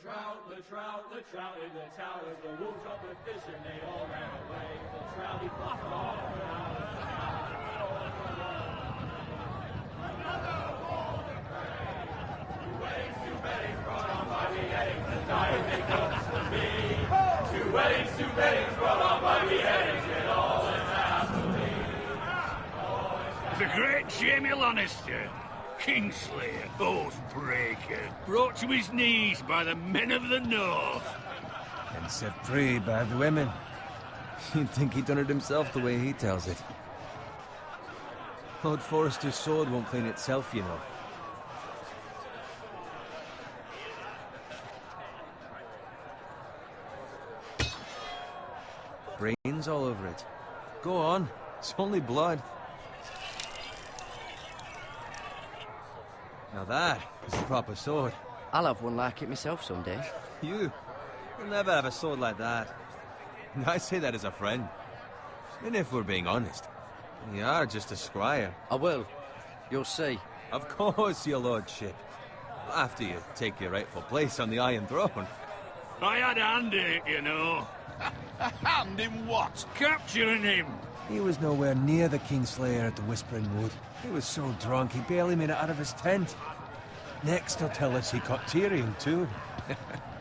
the trout in the towers, the wolves up with fish and they all ran away. The trout he flopped off when I was another wolf of prey. Two weddings, two beddings brought on by beheadings, and dying they comes to me. Two weddings, two beddings brought on by beheadings, and all is happily. The great Jamie Lannister, Kingslayer, Oathbreaker, brought to his knees by the men of the North. And set free by the women. You'd think he'd done it himself the way he tells it. Lord Forrester's sword won't clean itself, you know. Brains all over it. Go on, it's only blood. Now that is a proper sword. I'll have one like it myself someday. You'll never have a sword like that. And I say that as a friend. And if we're being honest, you are just a squire. I will. You'll see. Of course, your lordship. After you take your rightful place on the Iron Throne. I had a hand in it, you know. A hand in what? Capturing him. He was nowhere near the Kingslayer at the Whispering Wood. He was so drunk he barely made it out of his tent. Next he'll tell us he caught Tyrion too.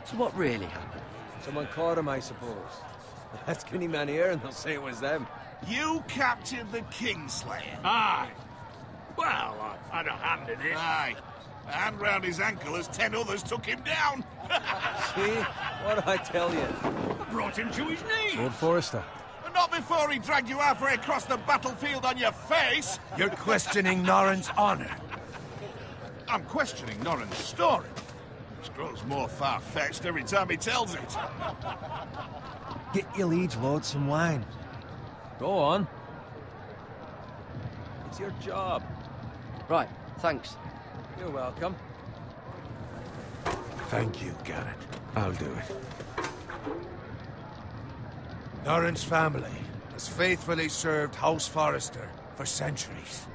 So what really happened? Someone caught him, I suppose. Ask any man here and they'll say it was them. You captured the Kingslayer? Aye. Well, I had a hand in it. Aye. A hand round his ankle as 10 others took him down. See? What'd I tell you? I brought him to his knees. Lord Forrester. Not before he dragged you halfway across the battlefield on your face. You're questioning Norrin's honor. I'm questioning Norrin's story. Which grows more far-fetched every time he tells it. Get your liege lord some wine. Go on. It's your job. Right, thanks. You're welcome. Thank you, Garrett. I'll do it. Norrin's family has faithfully served House Forrester for centuries.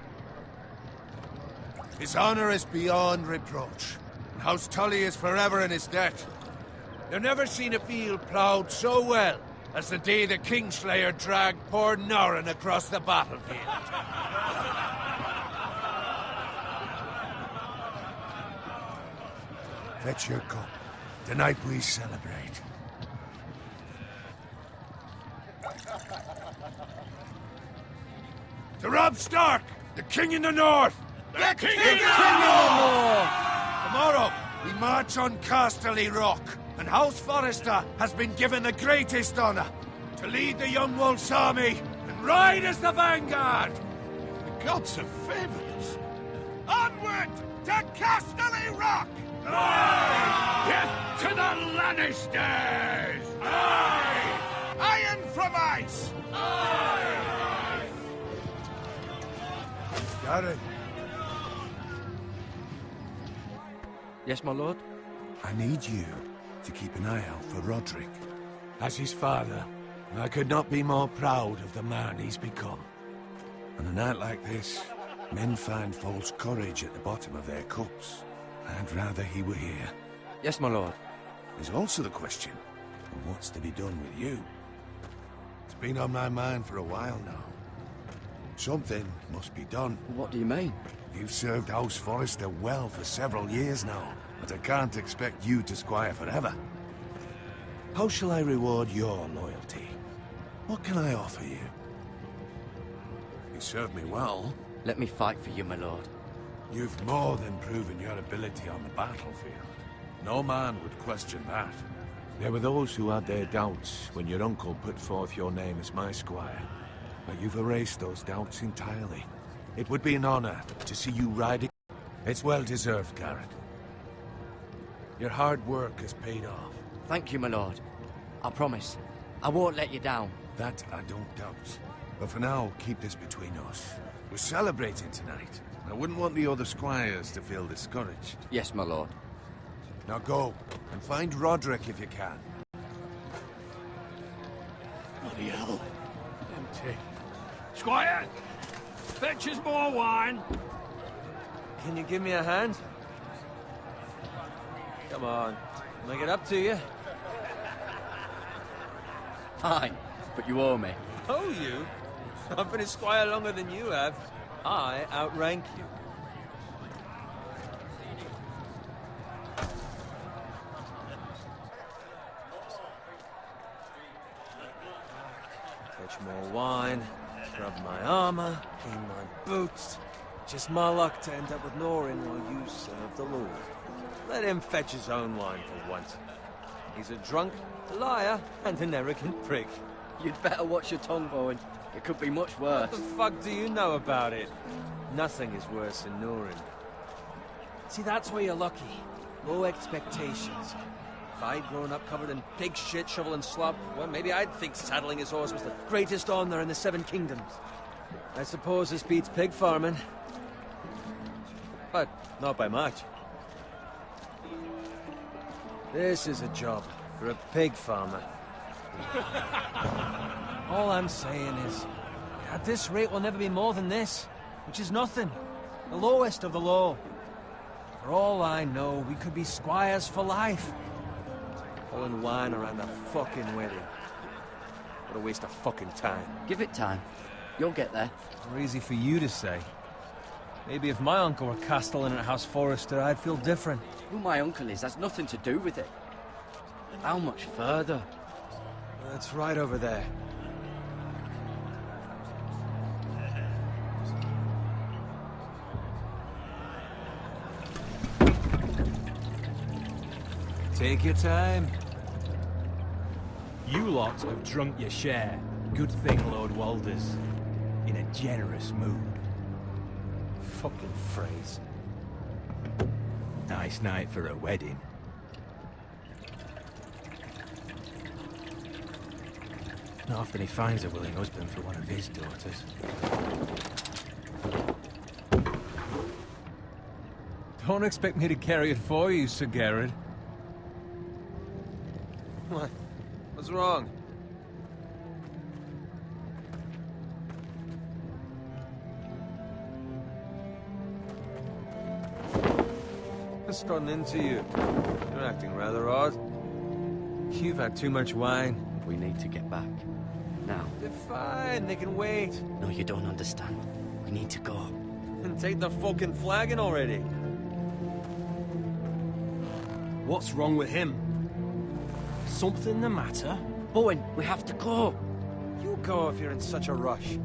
His honor is beyond reproach, and House Tully is forever in his debt. They've never seen a field ploughed so well as the day the Kingslayer dragged poor Norrin across the battlefield. Fetch your cup. Tonight we celebrate. To Robb Stark, the King in the North! The King in the North! Tomorrow, we march on Casterly Rock, and House Forrester has been given the greatest honor to lead the Young Wolf's army and ride as the vanguard! The gods have favored us. Onward to Casterly Rock! Aye! Death to the Lannisters! Aye! Iron from ice! Aye! Garrett, Yes, my lord? I need you to keep an eye out for Roderick. As his father, I could not be more proud of the man he's become. On a night like this, men find false courage at the bottom of their cups. I'd rather he were here. Yes, my lord. There's also the question of what's to be done with you. It's been on my mind for a while now. Something must be done. What do you mean? You've served House Forrester well for several years now, but I can't expect you to squire forever. How shall I reward your loyalty? What can I offer you? You served me well. Let me fight for you, my lord. You've more than proven your ability on the battlefield. No man would question that. There were those who had their doubts when your uncle put forth your name as my squire. But you've erased those doubts entirely. It would be an honor to see you riding. It's well deserved, Garrett. Your hard work has paid off. Thank you, my lord. I promise. I won't let you down. That I don't doubt. But for now, keep this between us. We're celebrating tonight. I wouldn't want the other squires to feel discouraged. Yes, my lord. Now go, and find Roderick if you can. Bloody hell. Empty. Squire! Fetch us more wine. Can you give me a hand? Come on. Make it up to you. Fine, but you owe me. Oh, you? I've been a squire longer than you have. I outrank you. Fetch more wine, scrub my armor, clean my boots. Just my luck to end up with Norin while you serve the Lord. Let him fetch his own wine for once. He's a drunk, a liar, and an arrogant prick. You'd better watch your tongue, Bowen. It could be much worse. What the fuck do you know about it? Nothing is worse than Norin. See, that's where you're lucky. Low expectations. If I'd grown up covered in pig shit, shovel and slop, well, maybe I'd think saddling his horse was the greatest honor in the Seven Kingdoms. I suppose this beats pig farming. But not by much. This is a job for a pig farmer. All I'm saying is, at this rate we'll never be more than this, which is nothing. The lowest of the low. For all I know, we could be squires for life. Pulling wine around a fucking wedding. What a waste of fucking time. Give it time. You'll get there. More easy for you to say. Maybe if my uncle were castellan at House Forrester, I'd feel different. Who my uncle is has nothing to do with it. How much further? It's right over there. Take your time. You lot have drunk your share. Good thing Lord Walder's in a generous mood. Fucking phrase. Nice night for a wedding. Not often he finds a willing husband for one of his daughters. Don't expect me to carry it for you, Sir Garrett. What? What's wrong? What's gotten into you? You're acting rather odd. You've had too much wine. We need to get back. Now. They're fine, they can wait. No, you don't understand. We need to go. And take the fucking flagon already. What's wrong with him? Something the matter? Bowen, we have to go. You go if you're in such a rush.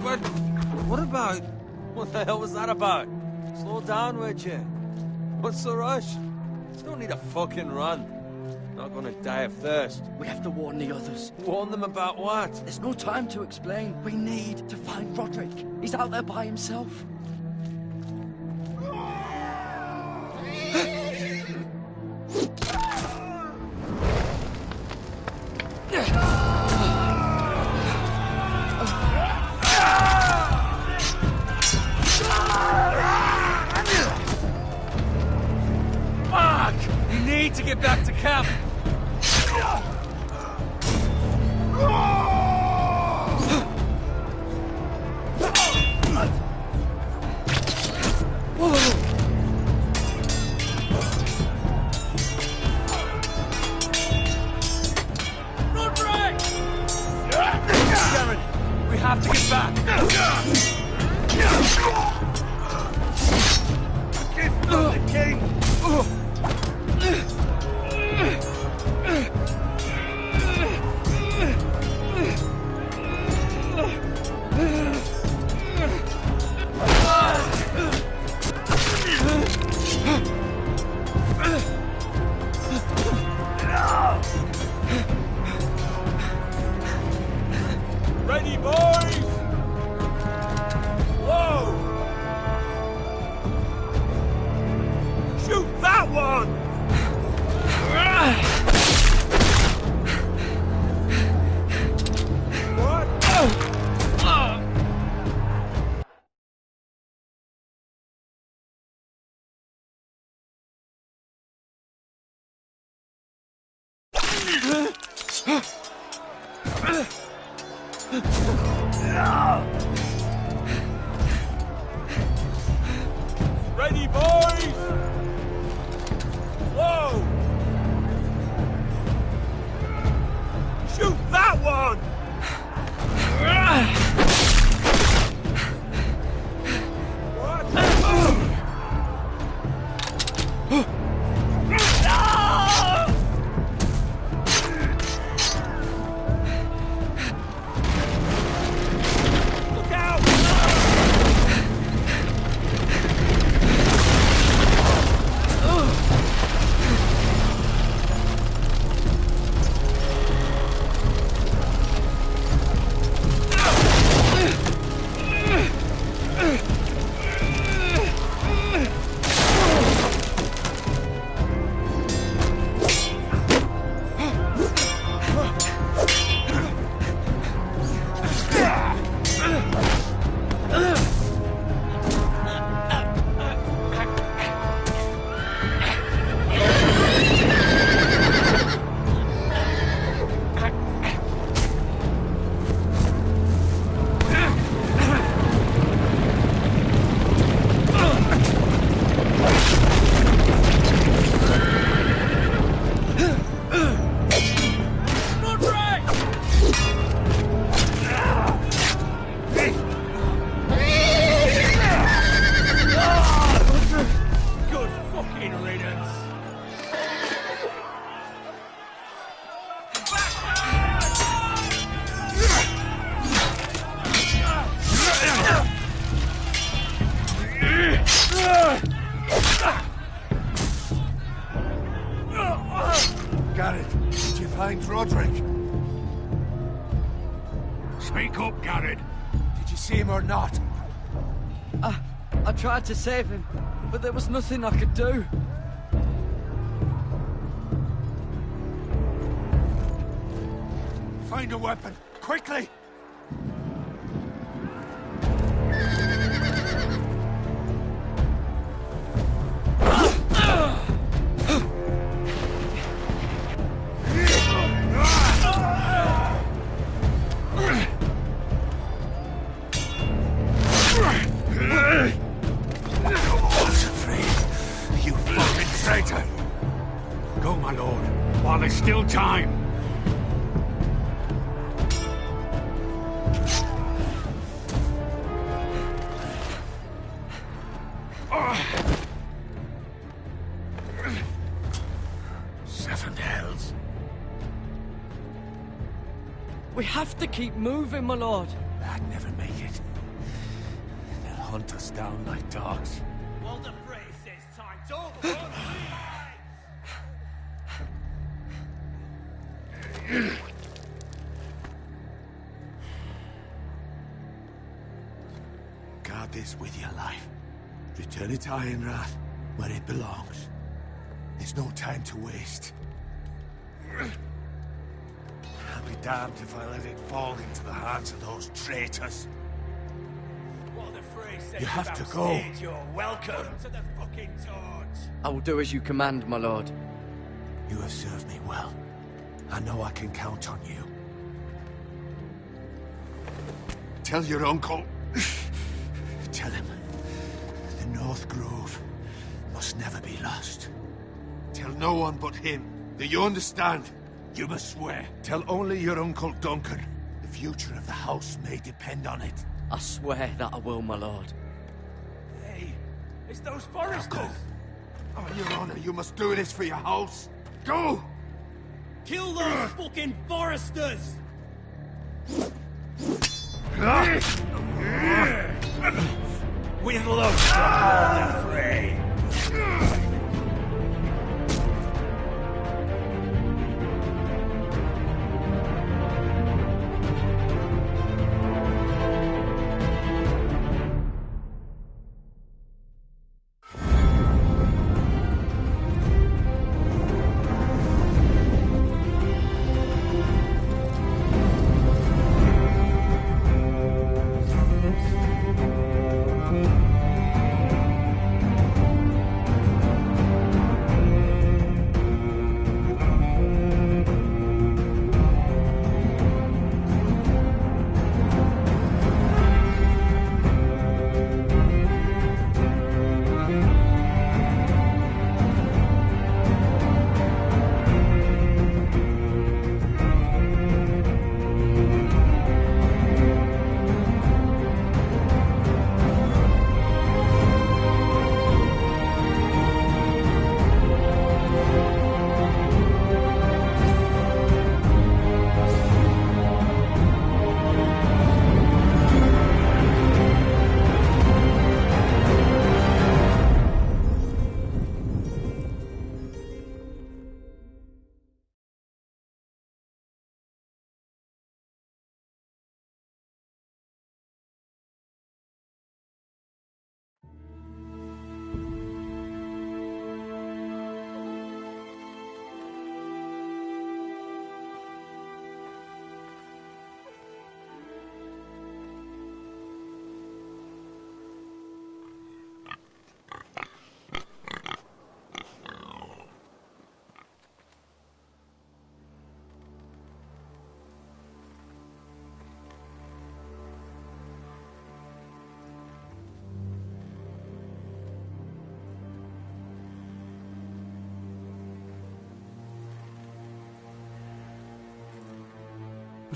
But what about... What the hell was that about? Slow down, would you? What's the rush? Just don't need a fucking run. Not gonna die of thirst. We have to warn the others. Warn them about what? There's no time to explain. We need to find Roderick. He's out there by himself. To get back to camp. Roderick! Garrett, we have to get back. Give the king. Ready, boys! Whoa! Shoot that one! find Roderick? Speak up, Garrett. Did you see him or not? I tried to save him, but there was nothing I could do. Find a weapon, quickly! Go, my lord, while there's still time. Seven hells. We have to keep moving, my lord. I'd never make it. They'll hunt us down like dogs. Walder Frey says time's over. Guard this with your life. Return it to Ironrath, where it belongs. There's no time to waste. I'll be damned if I let it fall into the hands of those traitors. Walder Frey says You have to go. backstage, you're welcome to the fucking torch. I will do as you command, my lord. You have served me well. I know I can count on you. Tell your uncle. Tell him the North Grove must never be lost. Tell no one but him. Do you understand? You must swear. Tell only your Uncle Duncan. The future of the house may depend on it. I swear that I will, my lord. Hey, it's those Now foresters. go. Oh, Your Honor, you must do this for your house. Go! Kill those fucking foresters. With love from Walder Frey.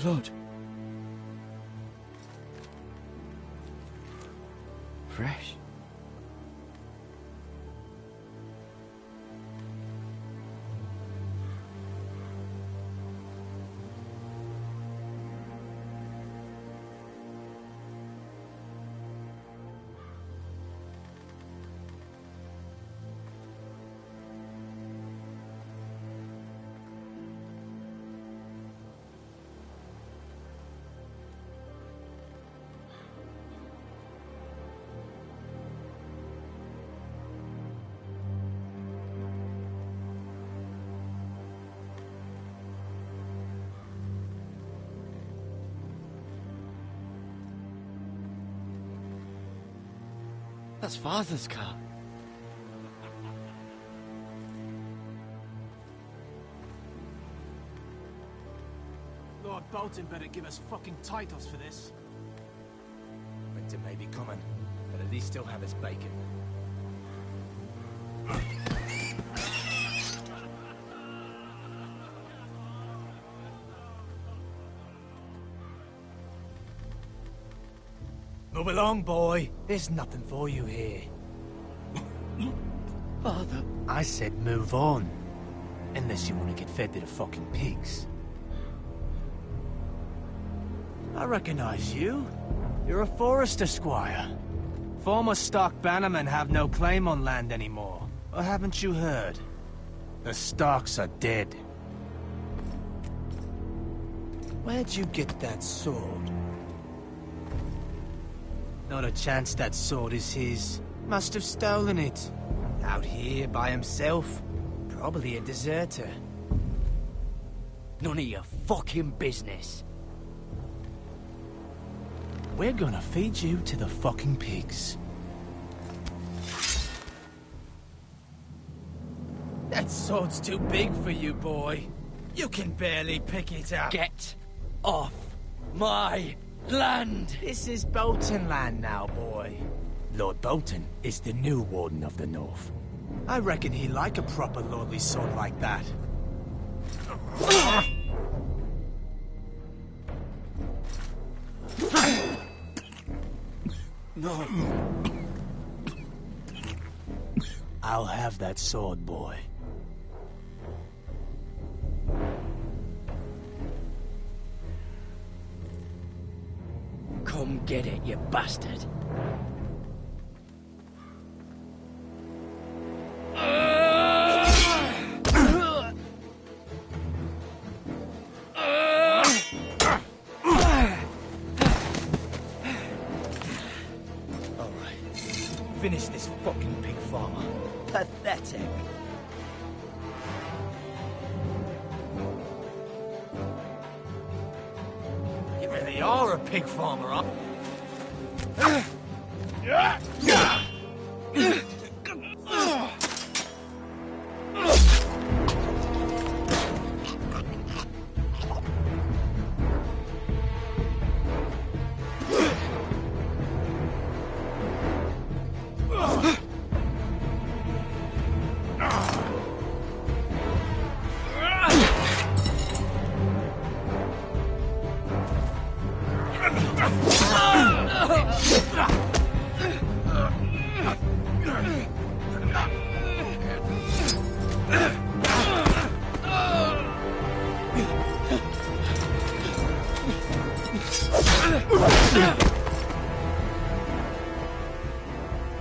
Lord. Fresh. That's Father's car. Lord Bolton better give us fucking titles for this. Winter may be coming, but at least he'll have his bacon. Move along, boy. There's nothing for you here. Father. I said move on. Unless you want to get fed to the fucking pigs. I recognize you. You're a Forrester squire. Former Stark bannermen have no claim on land anymore. Or haven't you heard? The Starks are dead. Where'd you get that sword? Not a chance that sword is his. Must have stolen it. Out here by himself. Probably a deserter. None of your fucking business. We're gonna feed you to the fucking pigs. That sword's too big for you, boy. You can barely pick it up. Get off my land! This is Bolton land now, boy. Lord Bolton is the new Warden of the North. I reckon he'd like a proper lordly sword like that. No. I'll have that sword, boy. Come get it, you bastard. Finish this fucking pig farmer. Pathetic. You really are a pig farmer, huh?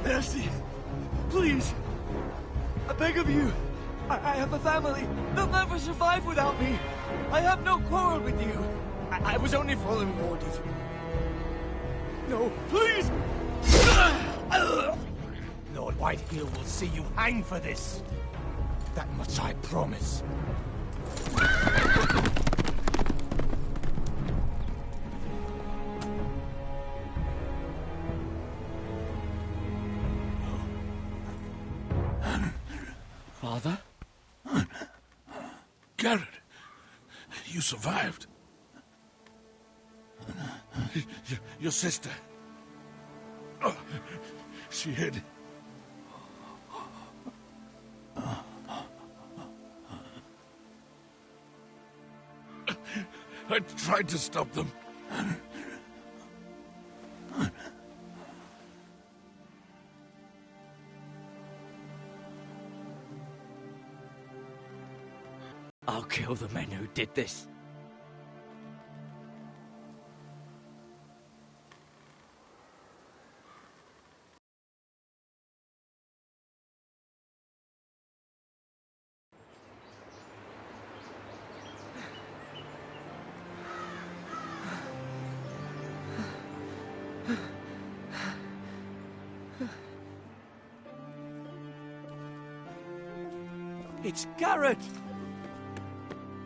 Mercy. Please. I beg of you. I have a family. They'll never survive without me. I have no quarrel with you. I was only following orders. No, please! Lord Whitehill will see you hang for this. That much I promise. Father? Garrett, you survived. Your sister. Oh, she hid. I tried to stop them. I'll kill the men who did this. It's Garrett!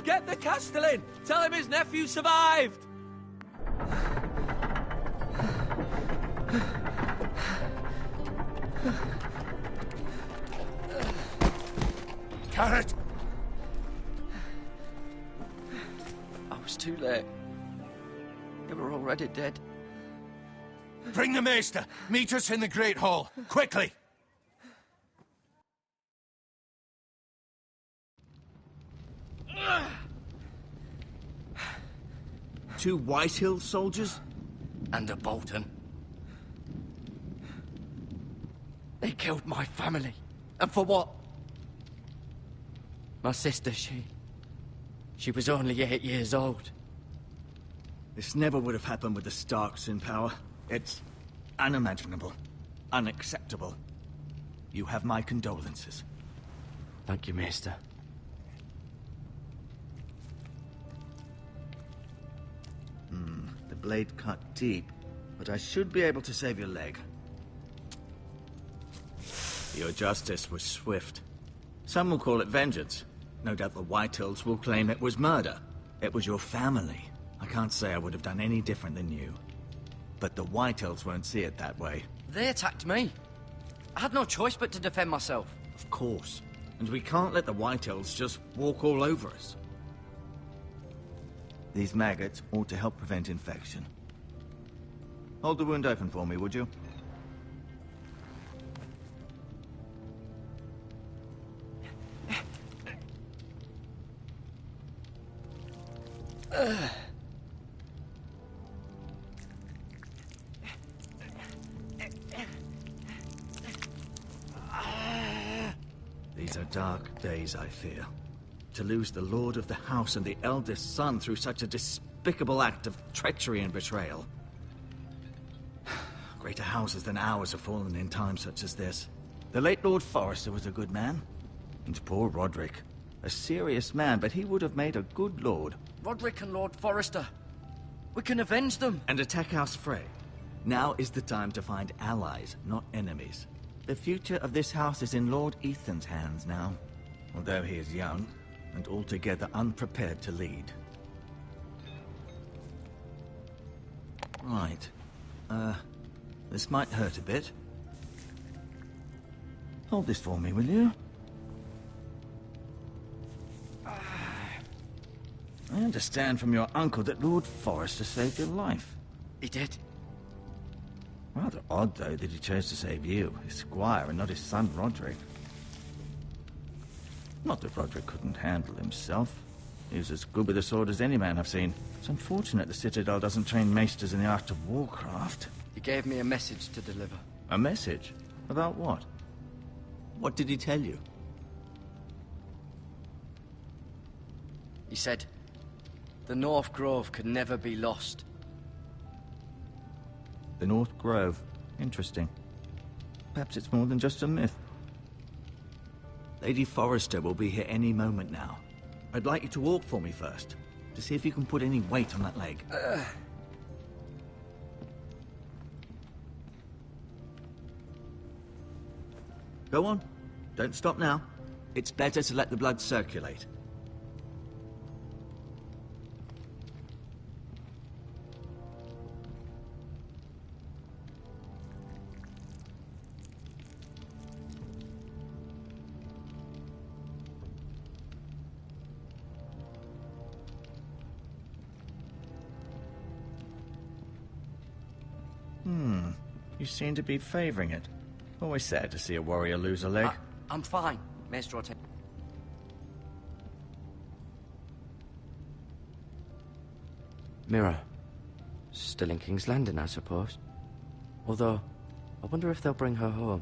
Get the Castellan! Tell him his nephew survived! Carrot! I was too late. They were already dead. Bring the Maester! Meet us in the Great Hall! Quickly! Two Whitehill soldiers? And a Bolton. They killed my family. And for what? My sister, she was only 8 years old. This never would have happened with the Starks in power. It's unimaginable. Unacceptable. You have my condolences. Thank you, Maester. The blade cut deep, but I should be able to save your leg. Your justice was swift. Some will call it vengeance. No doubt the Whitehills will claim it was murder. It was your family. I can't say I would have done any different than you. But the Whitehills won't see it that way. They attacked me. I had no choice but to defend myself. Of course. And we can't let the Whitehills just walk all over us. These maggots ought to help prevent infection. Hold the wound open for me, would you? These are dark days, I fear. To lose the Lord of the House and the eldest son through such a despicable act of treachery and betrayal. Greater houses than ours have fallen in times such as this. The late Lord Forrester was a good man. And poor Roderick. A serious man, but he would have made a good lord. Roderick and Lord Forrester. We can avenge them. And attack House Frey. Now is the time to find allies, not enemies. The future of this house is in Lord Ethan's hands now. Although he is young, and altogether unprepared to lead. Right. This might hurt a bit. Hold this for me, will you? I understand from your uncle that Lord Forrester saved your life. He did. Rather odd, though, that he chose to save you, his squire, and not his son Roderick. Not that Roderick couldn't handle himself. He was as good with a sword as any man I've seen. It's unfortunate the Citadel doesn't train maesters in the art of warcraft. He gave me a message to deliver. A message? About what? What did he tell you? He said, the North Grove could never be lost. The North Grove. Interesting. Perhaps it's more than just a myth. Lady Forrester will be here any moment now. I'd like you to walk for me first, to see if you can put any weight on that leg. Go on. Don't stop now. It's better to let the blood circulate. You seem to be favoring it. Always sad to see a warrior lose a leg. I'm fine, Maester Ortega. Mira. Still in King's Landing, I suppose. Although, I wonder if they'll bring her home.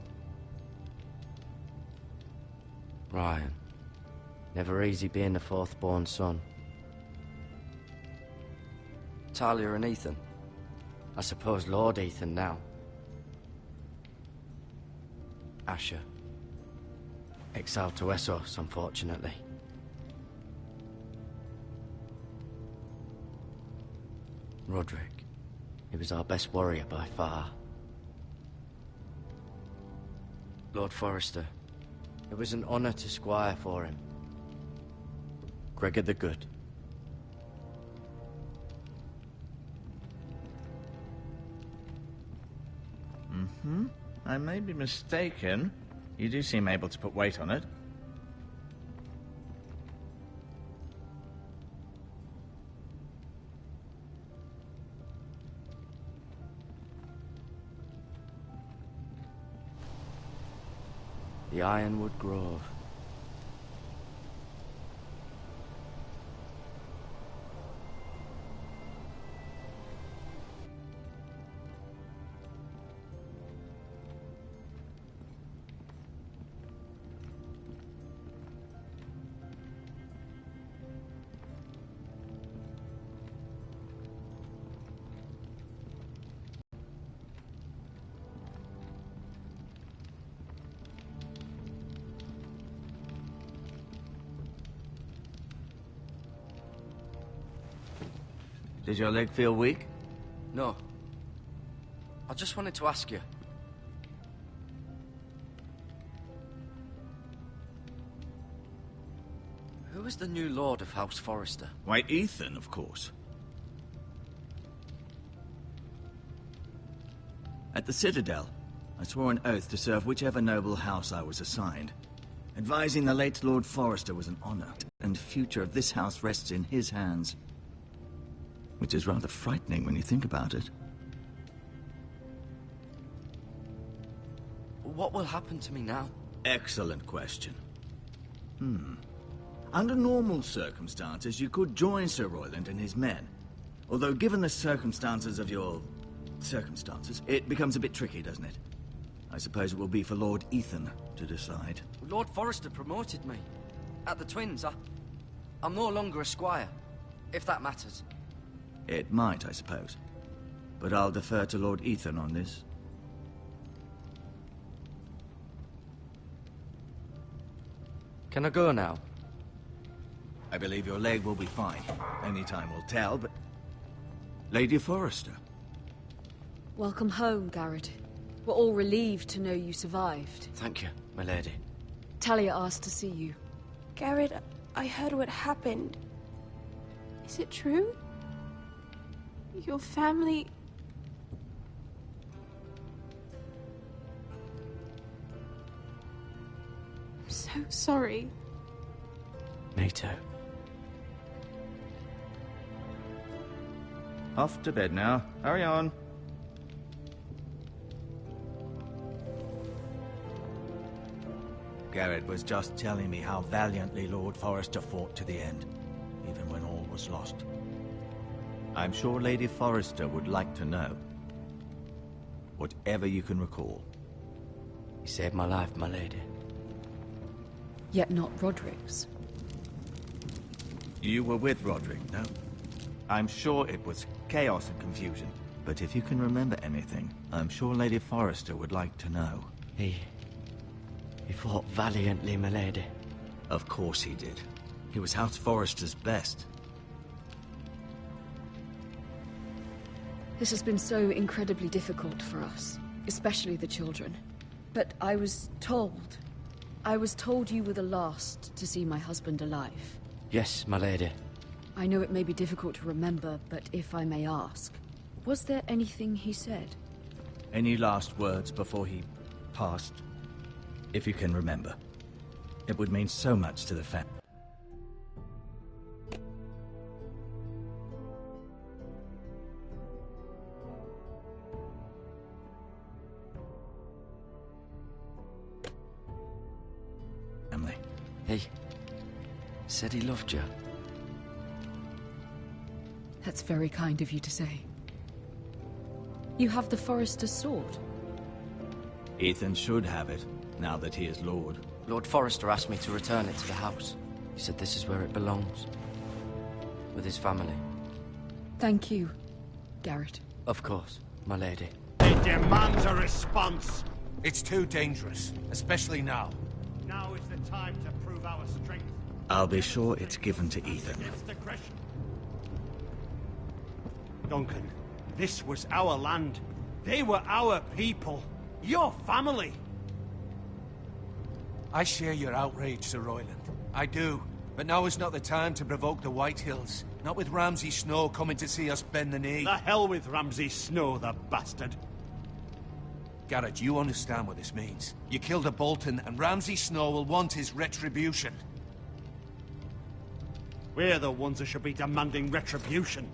Ryan. Never easy being the fourth-born son. Talia and Ethan. I suppose Lord Ethan now. Asher. Exiled to Essos, unfortunately. Roderick. He was our best warrior by far. Lord Forrester. It was an honor to squire for him. Gregor the Good. I may be mistaken. You do seem able to put weight on it. The Ironwood Grove. Did your leg feel weak? No. I just wanted to ask you. Who is the new Lord of House Forrester? Why, Ethan, of course. At the Citadel, I swore an oath to serve whichever noble house I was assigned. Advising the late Lord Forrester was an honor, and the future of this house rests in his hands. Which is rather frightening when you think about it. What will happen to me now? Excellent question. Under normal circumstances, you could join Sir Royland and his men. Although, given the circumstances of your... circumstances, it becomes a bit tricky, doesn't it? I suppose it will be for Lord Ethan to decide. Lord Forrester promoted me. At the Twins, I'm no longer a squire, if that matters. It might, I suppose. But I'll defer to Lord Ethan on this. Can I go now? I believe your leg will be fine. Only time will tell, but... Lady Forrester. Welcome home, Garrett. We're all relieved to know you survived. Thank you, my lady. Talia asked to see you. Garrett, I heard what happened. Is it true? Your family... I'm so sorry. Me too. Off to bed now. Hurry on. Garrett was just telling me how valiantly Lord Forrester fought to the end, even when all was lost. I'm sure Lady Forrester would like to know. Whatever you can recall. You saved my life, my lady. Yet not Roderick's. You were with Roderick, no? I'm sure it was chaos and confusion. But if you can remember anything, I'm sure Lady Forrester would like to know. He fought valiantly, my lady. Of course he did. He was House Forrester's best. This has been so incredibly difficult for us, especially the children. But I was told you were the last to see my husband alive. Yes, my lady. I know it may be difficult to remember, but if I may ask, was there anything he said? Any last words before he passed? If you can remember. It would mean so much to the family. He said he loved you. That's very kind of you to say. You have the Forrester's sword. Ethan should have it, now that he is Lord. Lord Forrester asked me to return it to the house. He said this is where it belongs. With his family. Thank you, Garrett. Of course, my lady. It demands a response. It's too dangerous, especially now. Now is the time to prove our strength. I'll be sure it's given to Ethan. Against aggression. Duncan, this was our land. They were our people. Your family. I share your outrage, Sir Royland. I do. But now is not the time to provoke the Whitehills. Not with Ramsay Snow coming to see us bend the knee. The hell with Ramsay Snow, the bastard. Garrett, you understand what this means. You killed a Bolton, and Ramsay Snow will want his retribution. We're the ones who should be demanding retribution.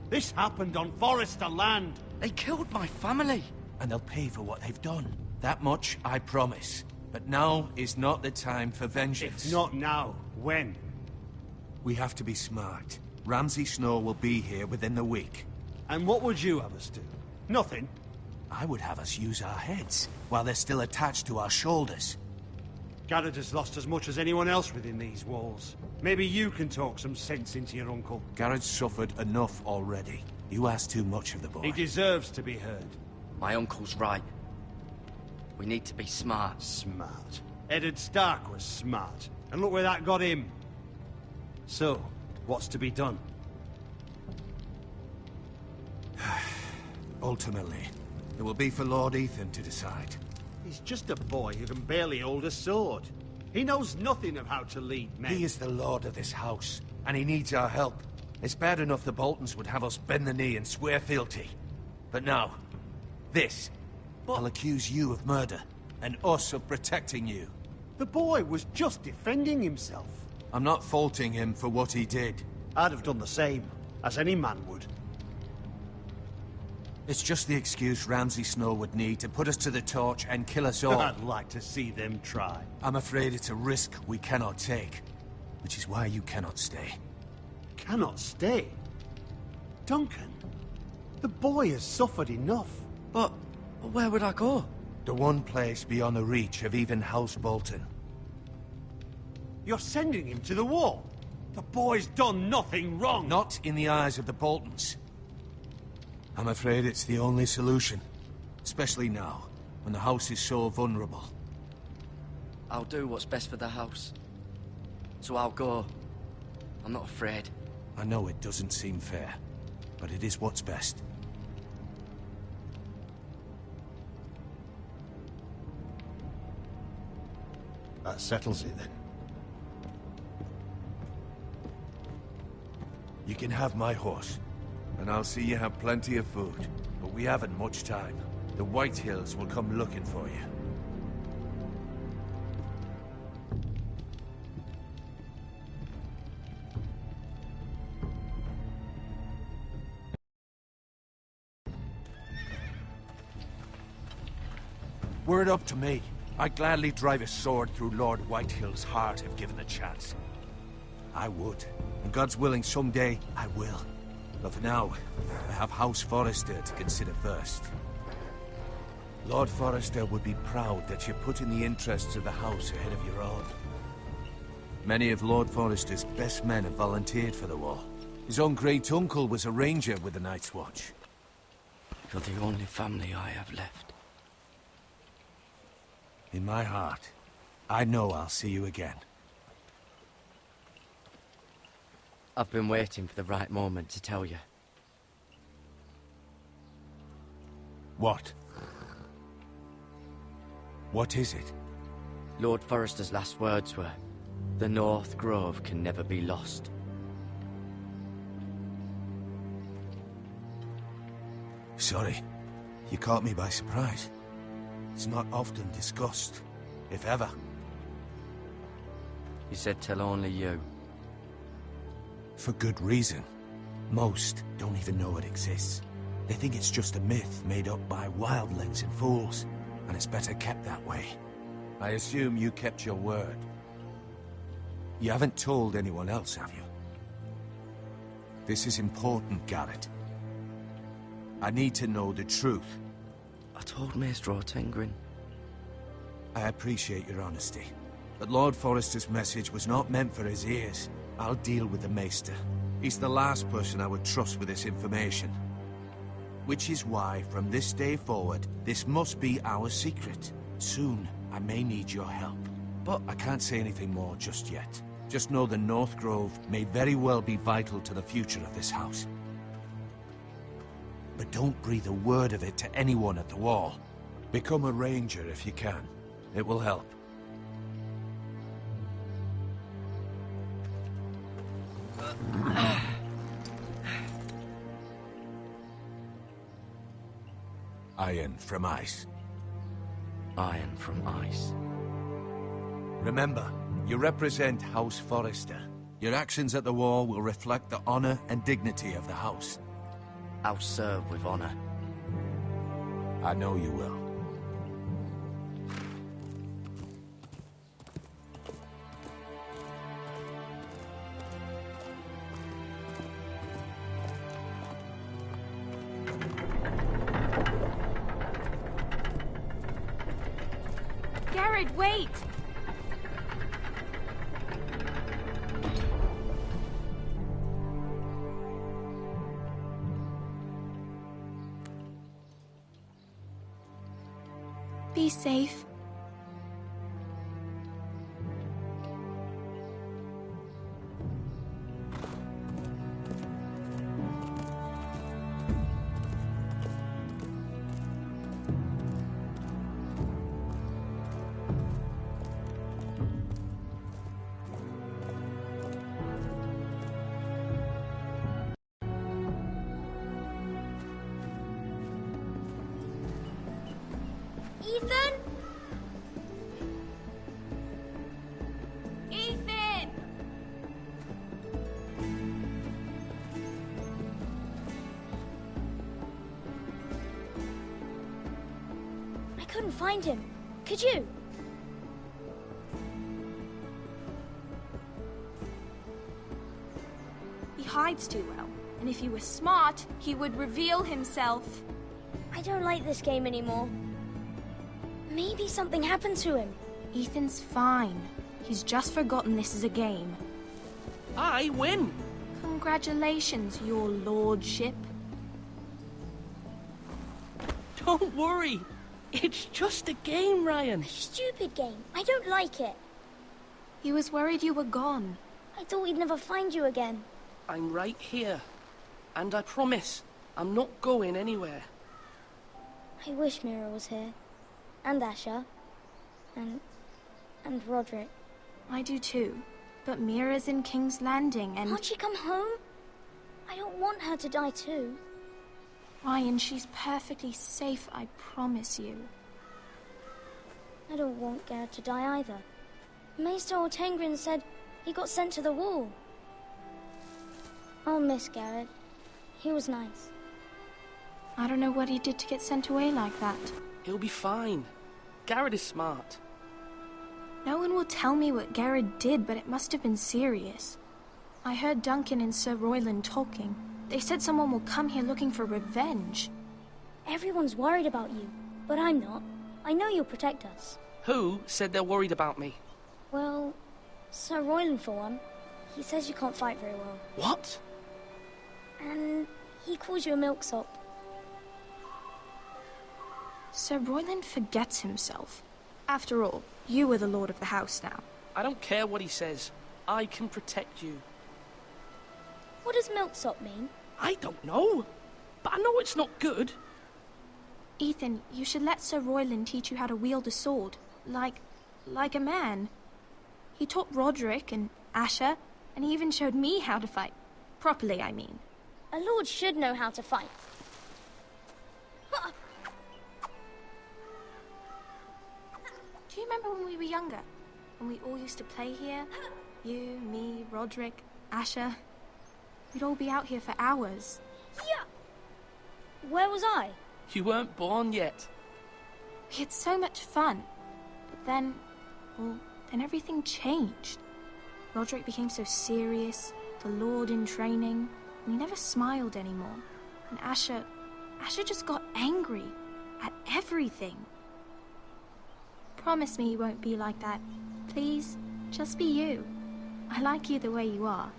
This happened on Forrester land. They killed my family. And they'll pay for what they've done. That much, I promise. But now is not the time for vengeance. If not now, when? We have to be smart. Ramsay Snow will be here within the week. And what would you have us do? Nothing. I would have us use our heads, while they're still attached to our shoulders. Garrett has lost as much as anyone else within these walls. Maybe you can talk some sense into your uncle. Garrett's suffered enough already. You ask too much of the boy. He deserves to be heard. My uncle's right. We need to be smart. Smart. Eddard Stark was smart. And look where that got him. So, what's to be done? Ultimately, it will be for Lord Ethan to decide. He's just a boy who can barely hold a sword. He knows nothing of how to lead men. He is the lord of this house, and he needs our help. It's bad enough the Boltons would have us bend the knee and swear fealty. But now, this. I'll accuse you of murder, and us of protecting you. The boy was just defending himself. I'm not faulting him for what he did. I'd have done the same, as any man would. It's just the excuse Ramsay Snow would need to put us to the torch and kill us all. I'd like to see them try. I'm afraid it's a risk we cannot take, which is why you cannot stay. Cannot stay? Duncan, the boy has suffered enough. But where would I go? The one place beyond the reach of even House Bolton. You're sending him to the wall? The boy's done nothing wrong. Not in the eyes of the Boltons. I'm afraid it's the only solution. Especially now, when the house is so vulnerable. I'll do what's best for the house. So I'll go. I'm not afraid. I know it doesn't seem fair, but it is what's best. That settles it, then. You can have my horse, and I'll see you have plenty of food. But we haven't much time. The White Hills will come looking for you. Were it up to me, I'd gladly drive a sword through Lord Whitehill's heart if given the chance. I would. And God's willing, someday I will. But for now, I have House Forrester to consider first. Lord Forrester would be proud that you're putting the interests of the house ahead of your own. Many of Lord Forrester's best men have volunteered for the war. His own great-uncle was a ranger with the Night's Watch. You're the only family I have left. In my heart, I know I'll see you again. I've been waiting for the right moment to tell you. What? What is it? Lord Forrester's last words were, "The North Grove can never be lost." Sorry. You caught me by surprise. It's not often discussed, if ever. He said tell only you. For good reason. Most don't even know it exists. They think it's just a myth made up by wildlings and fools, and it's better kept that way. I assume you kept your word. You haven't told anyone else, have you? This is important, Garrett. I need to know the truth. I told Maester Ortengrin. I appreciate your honesty. But Lord Forrester's message was not meant for his ears. I'll deal with the Maester. He's the last person I would trust with this information. Which is why, from this day forward, this must be our secret. Soon, I may need your help. But I can't say anything more just yet. Just know the North Grove may very well be vital to the future of this house. But don't breathe a word of it to anyone at the wall. Become a ranger if you can. It will help. Iron from ice. iron from ice. Remember, you represent House Forrester. Your actions at the war will reflect the honor and dignity of the house. I'll serve with honor. I know you will. Garrett, wait! Be safe. Ethan? Ethan! I couldn't find him. Could you? He hides too well, and if he was smart, he would reveal himself. I don't like this game anymore. Maybe something happened to him. Ethan's fine. He's just forgotten this is a game. I win! Congratulations, your lordship. Don't worry. It's just a game, Ryan. Stupid game. I don't like it. He was worried you were gone. I thought we'd never find you again. I'm right here. And I promise, I'm not going anywhere. I wish Mira was here. And Asher. And Roderick. I do too. But Mira's in King's Landing and... Can't she come home? I don't want her to die too. Ryan, she's perfectly safe, I promise you. I don't want Garrett to die either. Maester Ortengrin said he got sent to the wall. I'll miss Garrett. He was nice. I don't know what he did to get sent away like that. He'll be fine. Garrett is smart. No one will tell me what Garrett did, but it must have been serious. I heard Duncan and Sir Royland talking. They said someone will come here looking for revenge. Everyone's worried about you, but I'm not. I know you'll protect us. Who said they're worried about me? Well, Sir Royland for one. He says you can't fight very well. What? And he calls you a milksop. Sir Royland forgets himself. After all, you are the lord of the house now. I don't care what he says. I can protect you. What does milksop mean? I don't know. But I know it's not good. Ethan, you should let Sir Royland teach you how to wield a sword. Like a man. He taught Roderick and Asher, and he even showed me how to fight. Properly, I mean. A lord should know how to fight. Do you remember when we were younger? When we all used to play here? You, me, Roderick, Asher. We'd all be out here for hours. Yeah. Where was I? You weren't born yet. We had so much fun. But then everything changed. Roderick became so serious, the Lord in training, and he never smiled anymore. And Asher just got angry at everything. Promise me you won't be like that. Please, just be you. I like you the way you are.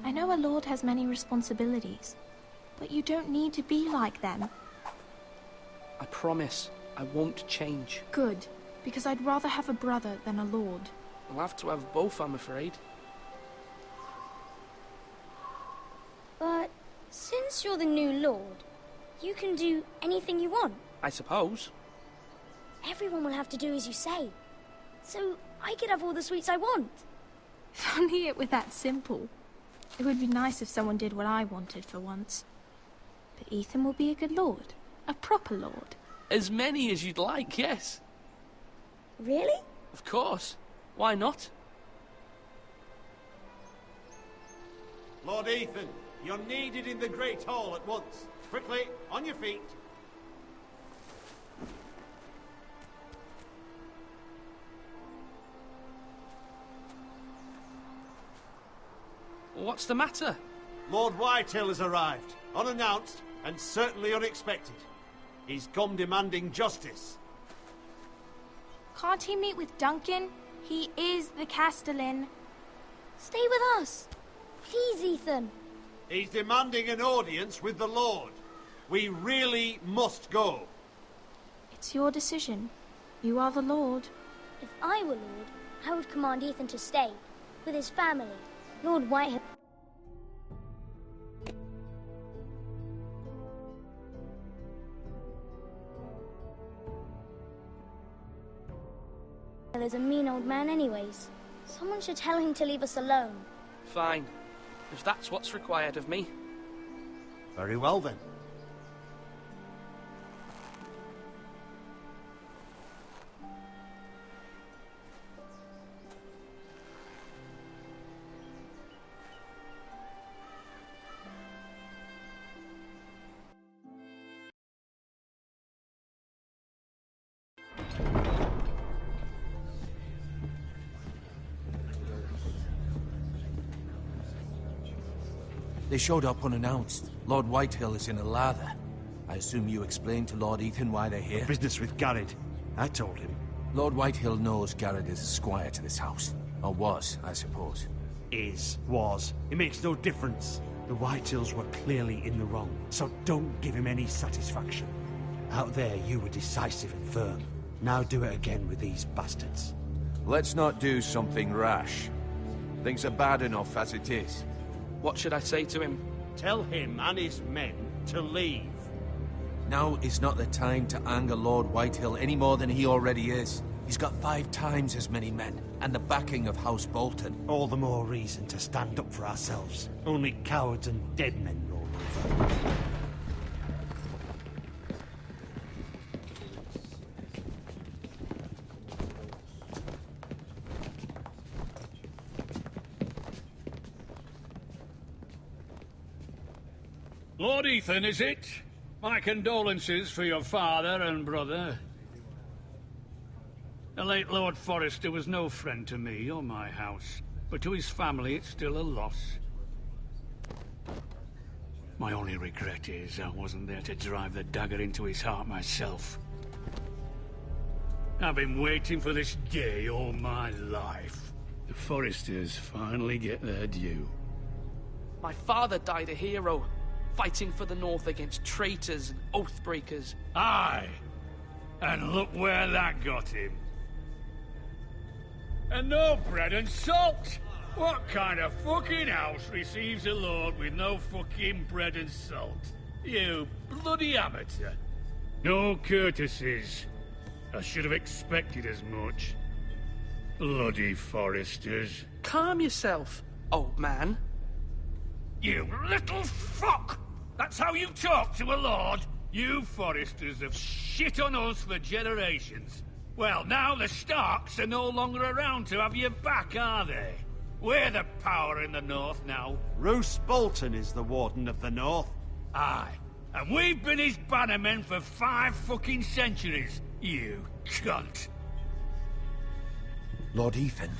I know a lord has many responsibilities, but you don't need to be like them. I promise I won't change. Good, because I'd rather have a brother than a lord. I'll have to have both, I'm afraid. But since you're the new lord, you can do anything you want. I suppose. Everyone will have to do as you say. So I could have all the sweets I want. If only it were that simple. It would be nice if someone did what I wanted for once. But Ethan will be a good lord. A proper lord. As many as you'd like, yes. Really? Of course. Why not? Lord Ethan, you're needed in the Great Hall at once. Quickly, on your feet. What's the matter? Lord Whitehill has arrived, unannounced and certainly unexpected. He's come demanding justice. Can't he meet with Duncan? He is the Castellan. Stay with us. Please, Ethan. He's demanding an audience with the Lord. We really must go. It's your decision. You are the Lord. If I were Lord, I would command Ethan to stay, with his family. Lord Whitehill... is a mean old man anyways. Someone should tell him to leave us alone. Fine. If that's what's required of me. Very well then. They showed up unannounced. Lord Whitehill is in a lather. I assume you explained to Lord Ethan why they're here? Business with Garrett. I told him. Lord Whitehill knows Garrett is a squire to this house. Or was, I suppose. Was. It makes no difference. The Whitehills were clearly in the wrong, so don't give him any satisfaction. Out there, you were decisive and firm. Now do it again with these bastards. Let's not do something rash. Things are bad enough as it is. What should I say to him? Tell him and his men to leave. Now is not the time to anger Lord Whitehill any more than he already is. He's got 5 times as many men, and the backing of House Bolton. All the more reason to stand up for ourselves. Only cowards and dead men roll over. Lord Ethan, is it? My condolences for your father and brother. The late Lord Forrester was no friend to me or my house, but to his family it's still a loss. My only regret is I wasn't there to drive the dagger into his heart myself. I've been waiting for this day all my life. The Forresters finally get their due. My father died a hero, fighting for the North against traitors and oath-breakers. Aye, and look where that got him. And no bread and salt! What kind of fucking house receives a lord with no fucking bread and salt? You bloody amateur. No courtesies. I should have expected as much. Bloody Forresters. Calm yourself, old man. You little fuck! That's how you talk to a lord? You Forresters have shit on us for generations. Well, now the Starks are no longer around to have your back, are they? We're the power in the North now. Roose Bolton is the Warden of the North. Aye. And we've been his bannermen for 5 fucking centuries, you cunt. Lord Ethan,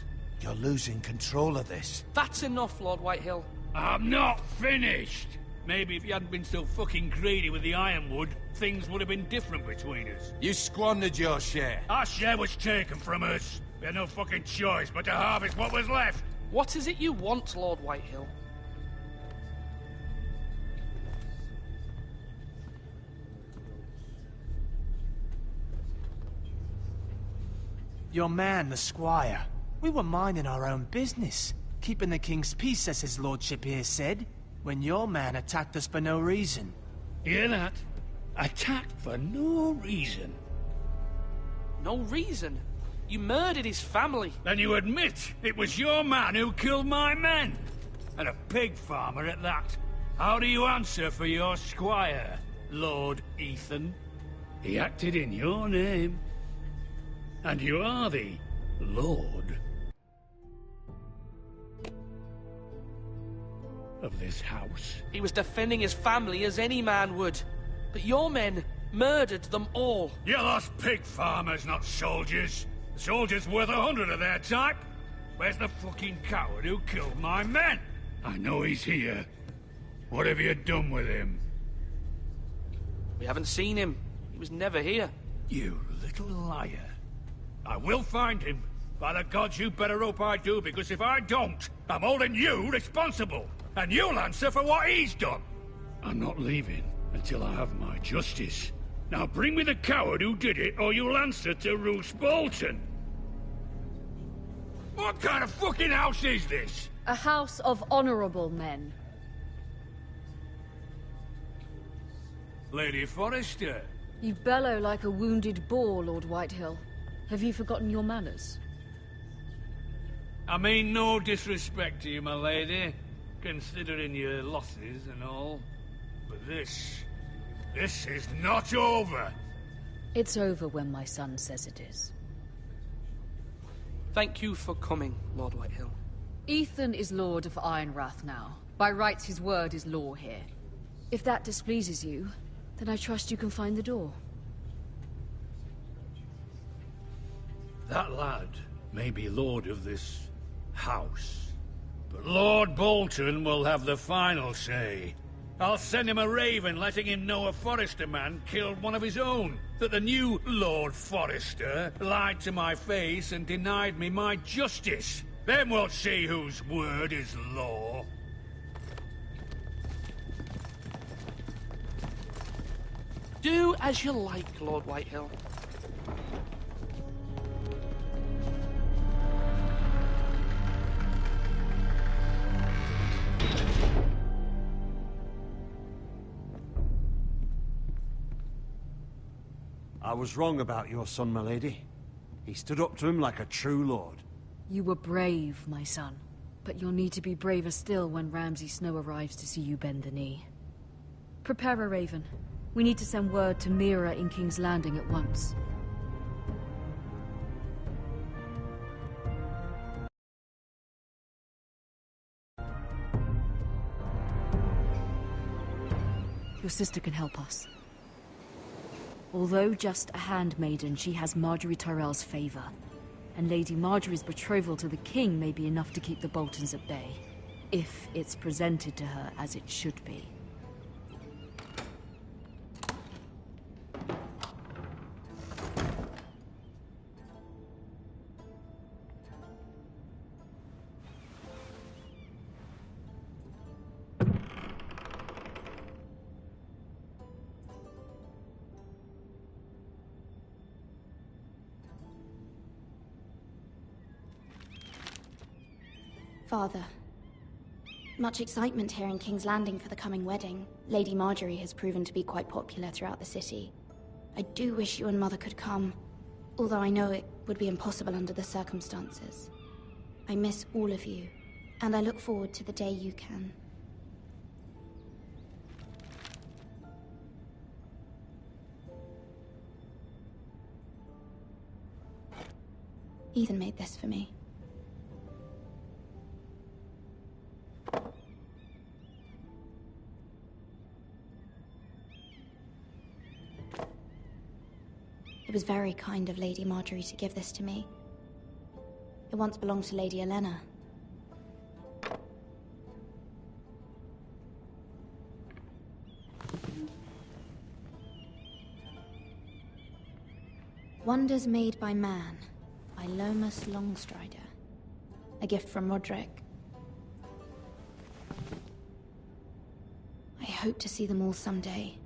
you're losing control of this. That's enough, Lord Whitehill. I'm not finished! Maybe if you hadn't been so fucking greedy with the ironwood, things would have been different between us. You squandered your share. Our share was taken from us. We had no fucking choice but to harvest what was left. What is it you want, Lord Whitehill? Your man, the squire. We were minding our own business, keeping the king's peace, as his lordship here said, when your man attacked us for no reason. Hear that? Attacked for no reason. No reason? You murdered his family. Then you admit it was your man who killed my men. And a pig farmer at that. How do you answer for your squire, Lord Ethan? He acted in your name. And you are the Lord of this house. He was defending his family as any man would. But your men murdered them all. You lost pig farmers, not soldiers. The soldiers worth 100 of their type. Where's the fucking coward who killed my men? I know he's here. What have you done with him? We haven't seen him. He was never here. You little liar. I will find him. By the gods, you better hope I do, because if I don't, I'm holding you responsible. And you'll answer for what he's done. I'm not leaving until I have my justice. Now bring me the coward who did it, or you'll answer to Roose Bolton. What kind of fucking house is this? A house of honorable men. Lady Forrester. You bellow like a wounded boar, Lord Whitehill. Have you forgotten your manners? I mean no disrespect to you, my lady, considering your losses and all. But this is not over. It's over when my son says it is. Thank you for coming, Lord Whitehill. Ethan is Lord of Ironrath now. By rights, his word is law here. If that displeases you, then I trust you can find the door. That lad may be lord of this house, but Lord Bolton will have the final say. I'll send him a raven letting him know a Forrester man killed one of his own, that the new Lord Forrester lied to my face and denied me my justice. Then we'll see whose word is law. Do as you like, Lord Whitehill. I was wrong about your son, my lady. He stood up to him like a true lord. You were brave, my son. But you'll need to be braver still when Ramsay Snow arrives to see you bend the knee. Prepare a raven. We need to send word to Mira in King's Landing at once. Your sister can help us. Although just a handmaiden, she has Marjorie Tyrell's favor. And Lady Marjorie's betrothal to the king may be enough to keep the Boltons at bay. If it's presented to her as it should be. Father. Much excitement here in King's Landing for the coming wedding. Lady Marjorie has proven to be quite popular throughout the city. I do wish you and Mother could come, although I know it would be impossible under the circumstances. I miss all of you, and I look forward to the day you can. Ethan made this for me. It was very kind of Lady Marjorie to give this to me. It once belonged to Lady Elena. Wonders Made by Man, by Lomas Longstrider. A gift from Roderick. I hope to see them all someday.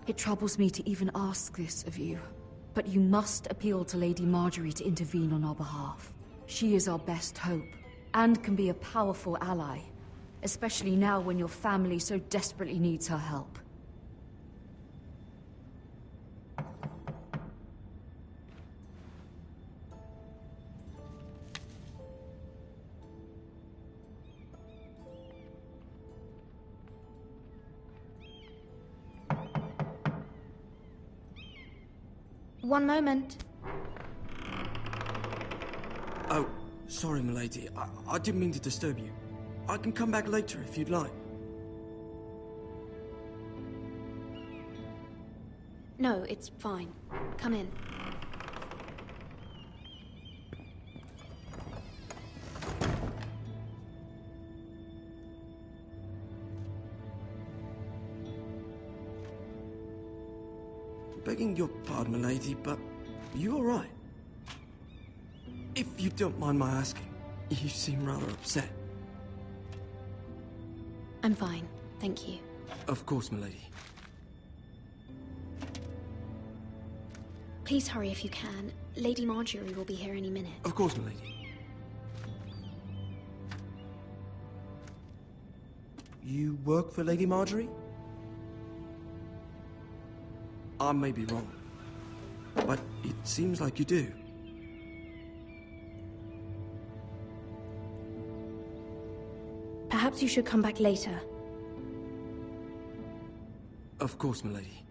It troubles me to even ask this of you, but you must appeal to Lady Marjorie to intervene on our behalf. She is our best hope, and can be a powerful ally. Especially now when your family so desperately needs her help. One moment. Oh, sorry, milady. I didn't mean to disturb you. I can come back later if you'd like. No, it's fine. Come in. Begging your pardon, milady, but are you alright? If you don't mind my asking, you seem rather upset. I'm fine, thank you. Of course, milady. Please hurry if you can. Lady Marjorie will be here any minute. Of course, milady. You work for Lady Marjorie? I may be wrong, but it seems like you do. Perhaps you should come back later. Of course, milady.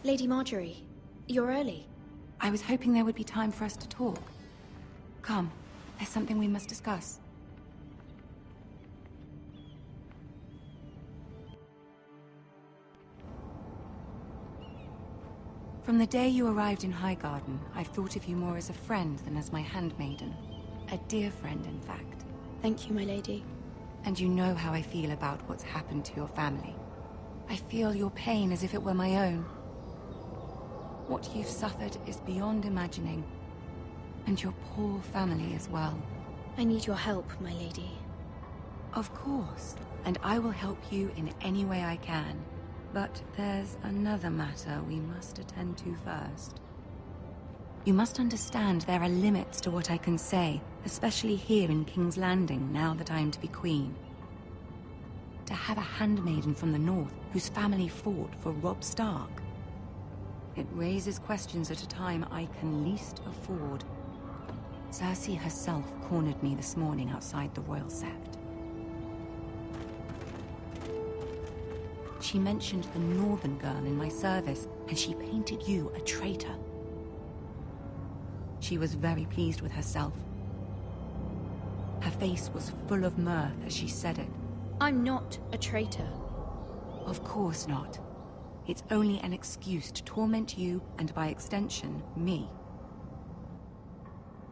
Lady Marjorie, you're early. I was hoping there would be time for us to talk. Come, there's something we must discuss. From the day you arrived in Highgarden, I've thought of you more as a friend than as my handmaiden. A dear friend, in fact. Thank you, my lady. And you know how I feel about what's happened to your family. I feel your pain as if it were my own. What you've suffered is beyond imagining. And your poor family as well. I need your help, my lady. Of course. And I will help you in any way I can. But there's another matter we must attend to first. You must understand there are limits to what I can say, especially here in King's Landing, now that I am to be queen. To have a handmaiden from the north whose family fought for Robb Stark. It raises questions at a time I can least afford. Cersei herself cornered me this morning outside the Royal Sept. She mentioned the northern girl in my service, and she painted you a traitor. She was very pleased with herself. Her face was full of mirth as she said it. I'm not a traitor. Of course not. It's only an excuse to torment you, and by extension, me.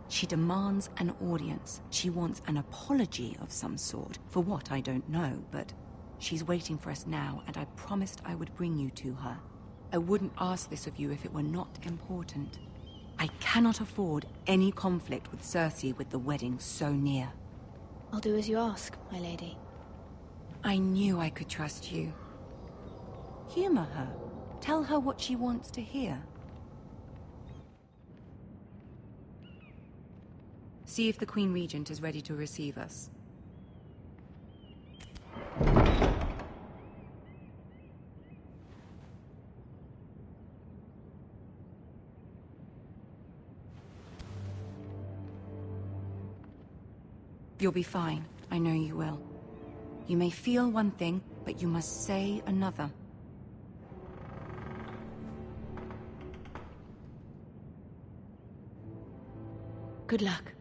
She demands an audience. She wants an apology of some sort, for what I don't know, but she's waiting for us now, and I promised I would bring you to her. I wouldn't ask this of you if it were not important. I cannot afford any conflict with Cersei with the wedding so near. I'll do as you ask, my lady. I knew I could trust you. Humor her. Tell her what she wants to hear. See if the Queen Regent is ready to receive us. You'll be fine. I know you will. You may feel one thing, but you must say another. Good luck.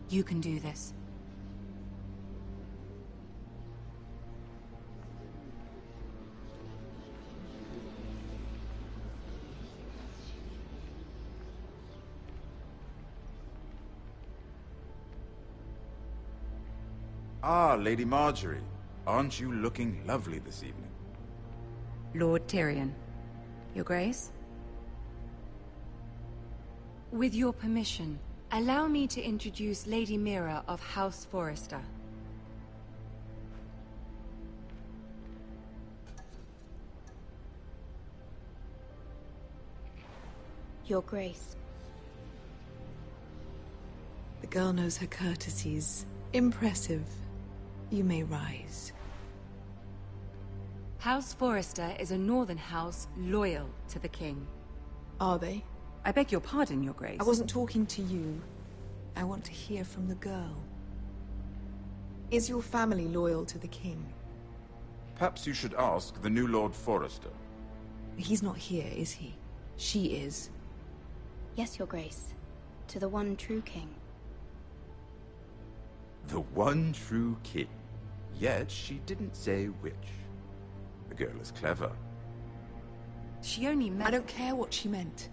You can do this. Ah, Lady Marjorie. Aren't you looking lovely this evening? Lord Tyrion. Your Grace? With your permission, allow me to introduce Lady Mira of House Forrester. Your Grace. The girl knows her courtesies. Impressive. You may rise. House Forrester is a northern house loyal to the king. Are they? I beg your pardon, Your Grace. I wasn't talking to you. I want to hear from the girl. Is your family loyal to the king? Perhaps you should ask the new Lord Forrester. He's not here, is he? She is. Yes, Your Grace. To the one true king. The one true king. Yet she didn't say which. The girl is clever. She only meant... I don't care what she meant.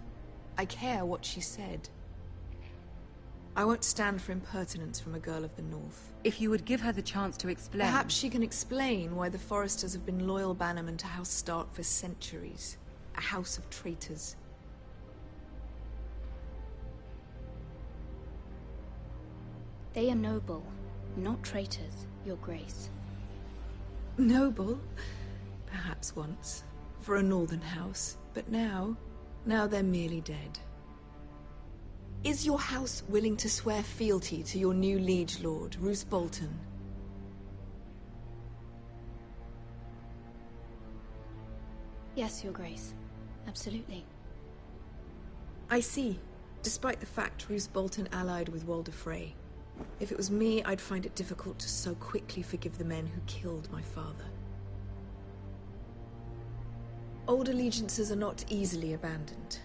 I care what she said. I won't stand for impertinence from a girl of the North. If you would give her the chance to explain... Perhaps she can explain why the Forresters have been loyal bannermen to House Stark for centuries. A house of traitors. They are noble, not traitors, Your Grace. Noble? Perhaps once. For a northern house. But now they're merely dead. Is your house willing to swear fealty to your new liege lord, Roose Bolton? Yes, Your Grace. Absolutely. I see. Despite the fact Roose Bolton allied with Walder Frey. If it was me, I'd find it difficult to so quickly forgive the men who killed my father. Old allegiances are not easily abandoned.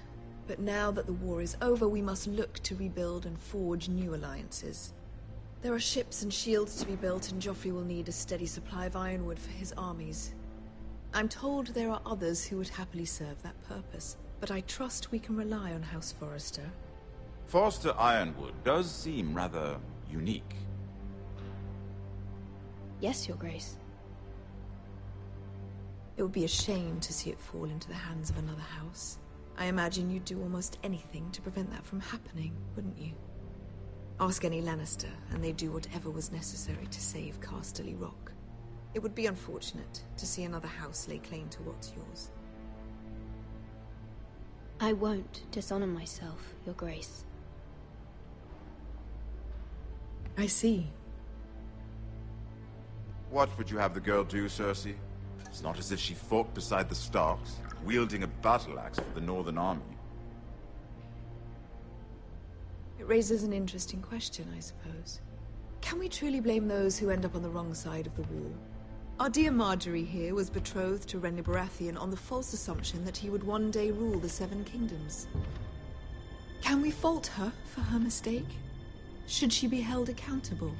But now that the war is over, we must look to rebuild and forge new alliances. There are ships and shields to be built, and Joffrey will need a steady supply of ironwood for his armies. I'm told there are others who would happily serve that purpose, but I trust we can rely on House Forrester. Forster Ironwood does seem rather unique. Yes, Your Grace. It would be a shame to see it fall into the hands of another house. I imagine you'd do almost anything to prevent that from happening, wouldn't you? Ask any Lannister, and they'd do whatever was necessary to save Casterly Rock. It would be unfortunate to see another house lay claim to what's yours. I won't dishonor myself, Your Grace. I see. What would you have the girl do, Cersei? It's not as if she fought beside the Starks, wielding a battle axe for the Northern Army. It raises an interesting question, I suppose. Can we truly blame those who end up on the wrong side of the wall? Our dear Marjorie here was betrothed to Renly Baratheon on the false assumption that he would one day rule the Seven Kingdoms. Can we fault her for her mistake? Should she be held accountable?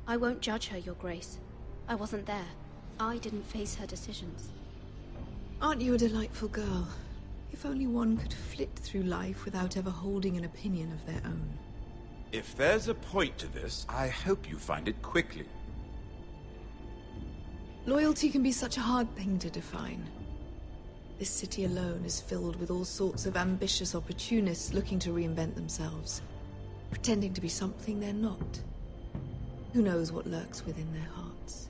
I won't judge her, Your Grace. I wasn't there. I didn't face her decisions. Aren't you a delightful girl? If only one could flit through life without ever holding an opinion of their own. If there's a point to this, I hope you find it quickly. Loyalty can be such a hard thing to define. This city alone is filled with all sorts of ambitious opportunists looking to reinvent themselves, pretending to be something they're not. Who knows what lurks within their hearts?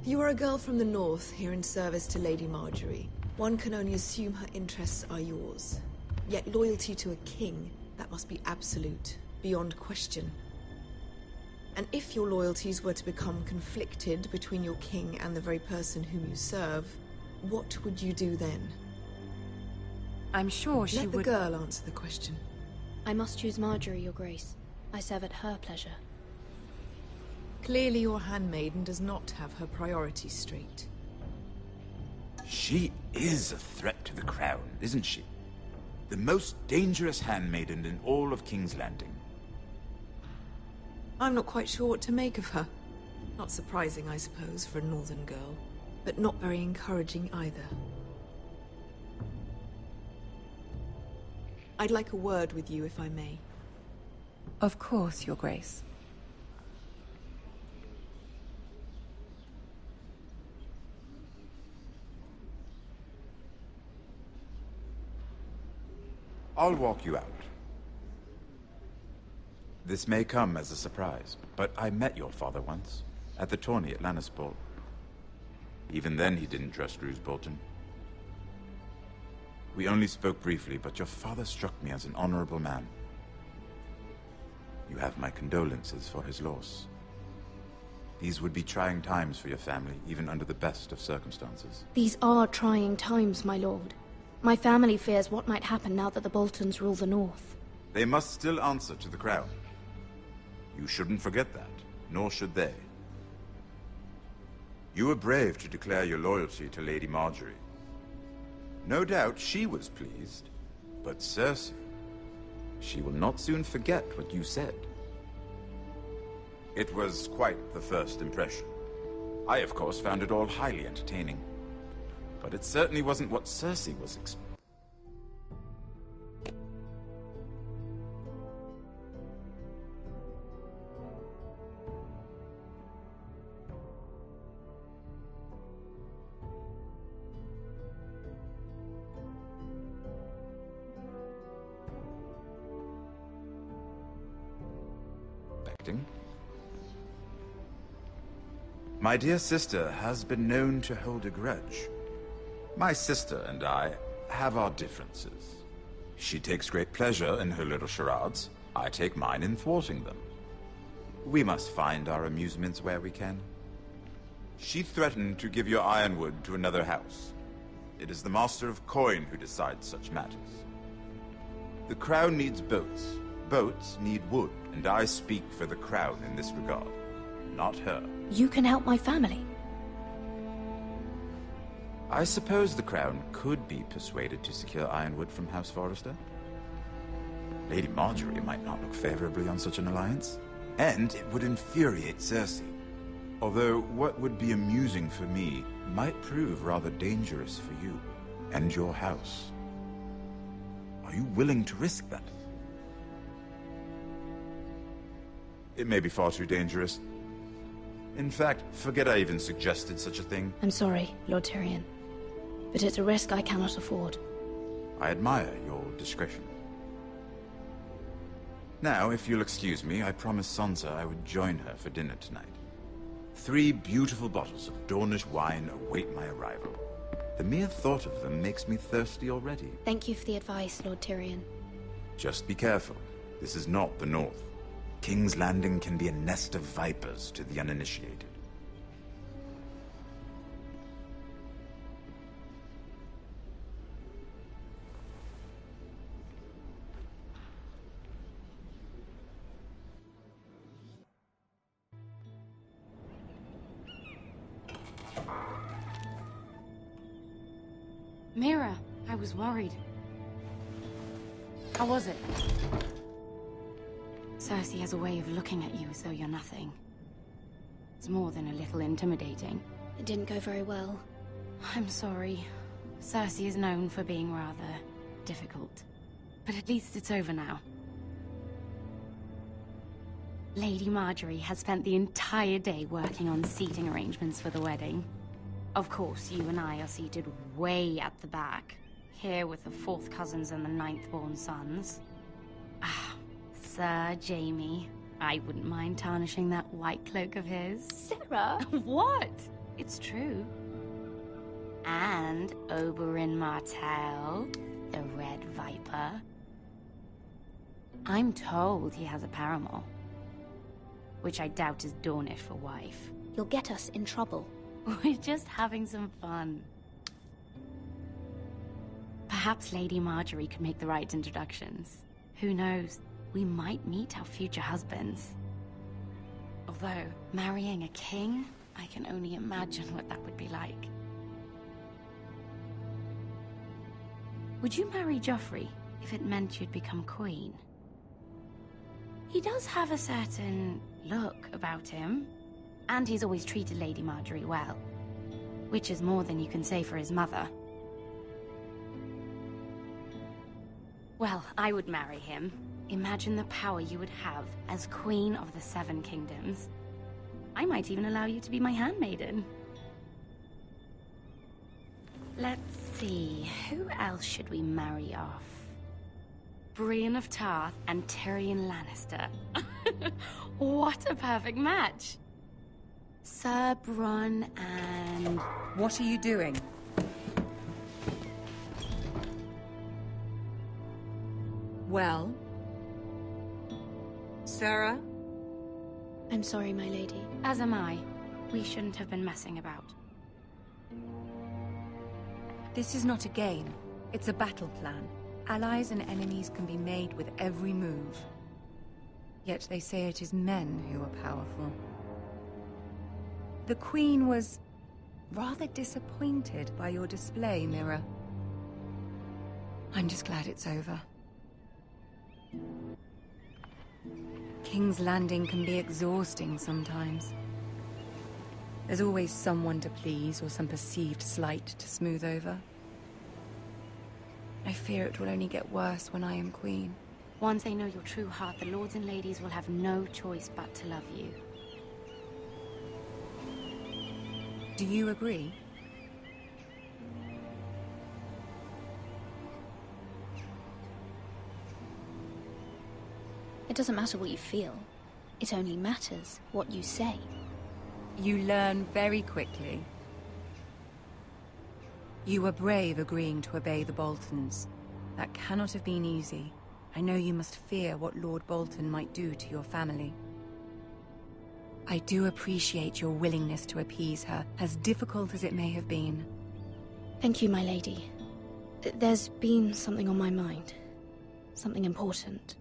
You are a girl from the north, here in service to Lady Marjorie. One can only assume her interests are yours. Yet loyalty to a king, that must be absolute, beyond question. And if your loyalties were to become conflicted between your king and the very person whom you serve, what would you do then? I'm sure she would... Let the girl answer the question. I must choose Marjorie, Your Grace. I serve at her pleasure. Clearly your handmaiden does not have her priorities straight. She is a threat to the crown, isn't she? The most dangerous handmaiden in all of King's Landing. I'm not quite sure what to make of her. Not surprising, I suppose, for a northern girl, but not very encouraging either. I'd like a word with you, if I may. Of course, Your Grace. I'll walk you out. This may come as a surprise, but I met your father once, at the tourney at Lannisport. Even then he didn't trust Roose Bolton. We only spoke briefly, but your father struck me as an honorable man. You have my condolences for his loss. These would be trying times for your family, even under the best of circumstances. These are trying times, my lord. My family fears what might happen now that the Boltons rule the North. They must still answer to the crown. You shouldn't forget that, nor should they. You were brave to declare your loyalty to Lady Marjorie. No doubt she was pleased, but Cersei, she will not soon forget what you said. It was quite the first impression. I, of course, found it all highly entertaining. But it certainly wasn't what Cersei was expecting. My dear sister has been known to hold a grudge. My sister and I have our differences. She takes great pleasure in her little charades. I take mine in thwarting them. We must find our amusements where we can. She threatened to give your ironwood to another house. It is the Master of Coin who decides such matters. The crown needs boats. Boats need wood, and I speak for the crown in this regard, not her. You can help my family. I suppose the crown could be persuaded to secure ironwood from House Forrester. Lady Marjorie might not look favorably on such an alliance, and it would infuriate Cersei. Although what would be amusing for me might prove rather dangerous for you and your house. Are you willing to risk that? It may be far too dangerous. In fact, forget I even suggested such a thing. I'm sorry, Lord Tyrion, but it's a risk I cannot afford. I admire your discretion. Now, if you'll excuse me, I promised Sansa I would join her for dinner tonight. 3 beautiful bottles of Dornish wine await my arrival. The mere thought of them makes me thirsty already. Thank you for the advice, Lord Tyrion. Just be careful. This is not the North. King's Landing can be a nest of vipers to the uninitiated. Mira, I was worried. How was it? Cersei has a way of looking at you as though you're nothing. It's more than a little intimidating. It didn't go very well. I'm sorry. Cersei is known for being rather difficult. But at least it's over now. Lady Marjorie has spent the entire day working on seating arrangements for the wedding. Of course, you and I are seated way at the back, here with the 4th cousins and the 9th-born sons. Ah, Sir Jaime. I wouldn't mind tarnishing that white cloak of his. Sarah! What? It's true. And Oberyn Martell, the Red Viper. I'm told he has a paramour. Which I doubt is Dornish for wife. You'll get us in trouble. We're just having some fun. Perhaps Lady Marjorie could make the right introductions. Who knows? We might meet our future husbands. Although, marrying a king, I can only imagine what that would be like. Would you marry Joffrey if it meant you'd become queen? He does have a certain look about him, and he's always treated Lady Marjorie well, which is more than you can say for his mother. Well, I would marry him. Imagine the power you would have as Queen of the 7 Kingdoms. I might even allow you to be my handmaiden. Let's see, who else should we marry off? Brienne of Tarth and Tyrion Lannister. What a perfect match! Sir Bronn and... What are you doing? Well? Sarah? I'm sorry, my lady. As am I. We shouldn't have been messing about. This is not a game. It's a battle plan. Allies and enemies can be made with every move. Yet they say it is men who are powerful. The Queen was rather disappointed by your display, Mira. I'm just glad it's over. King's Landing can be exhausting sometimes. There's always someone to please or some perceived slight to smooth over. I fear it will only get worse when I am queen. Once they know your true heart, the lords and ladies will have no choice but to love you. Do you agree? It doesn't matter what you feel. It only matters what you say. You learn very quickly. You were brave agreeing to obey the Boltons. That cannot have been easy. I know you must fear what Lord Bolton might do to your family. I do appreciate your willingness to appease her, as difficult as it may have been. Thank you, my lady. There's been something on my mind. Something important.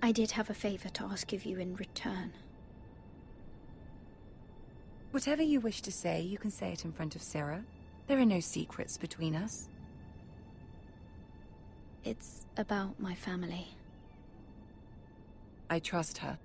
I did have a favor to ask of you in return. Whatever you wish to say, you can say it in front of Sarah. There are no secrets between us. It's about my family. I trust her.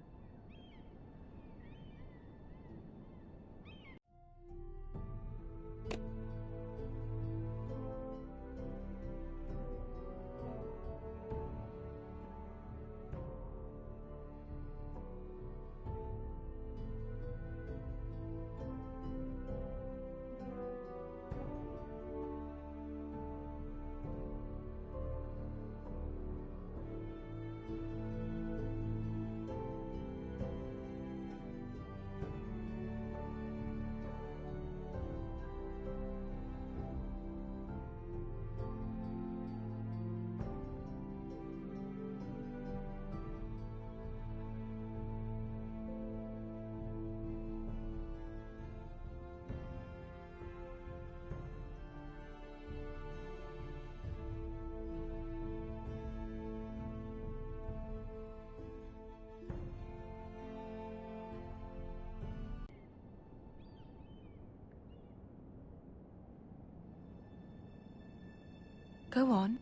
Go on.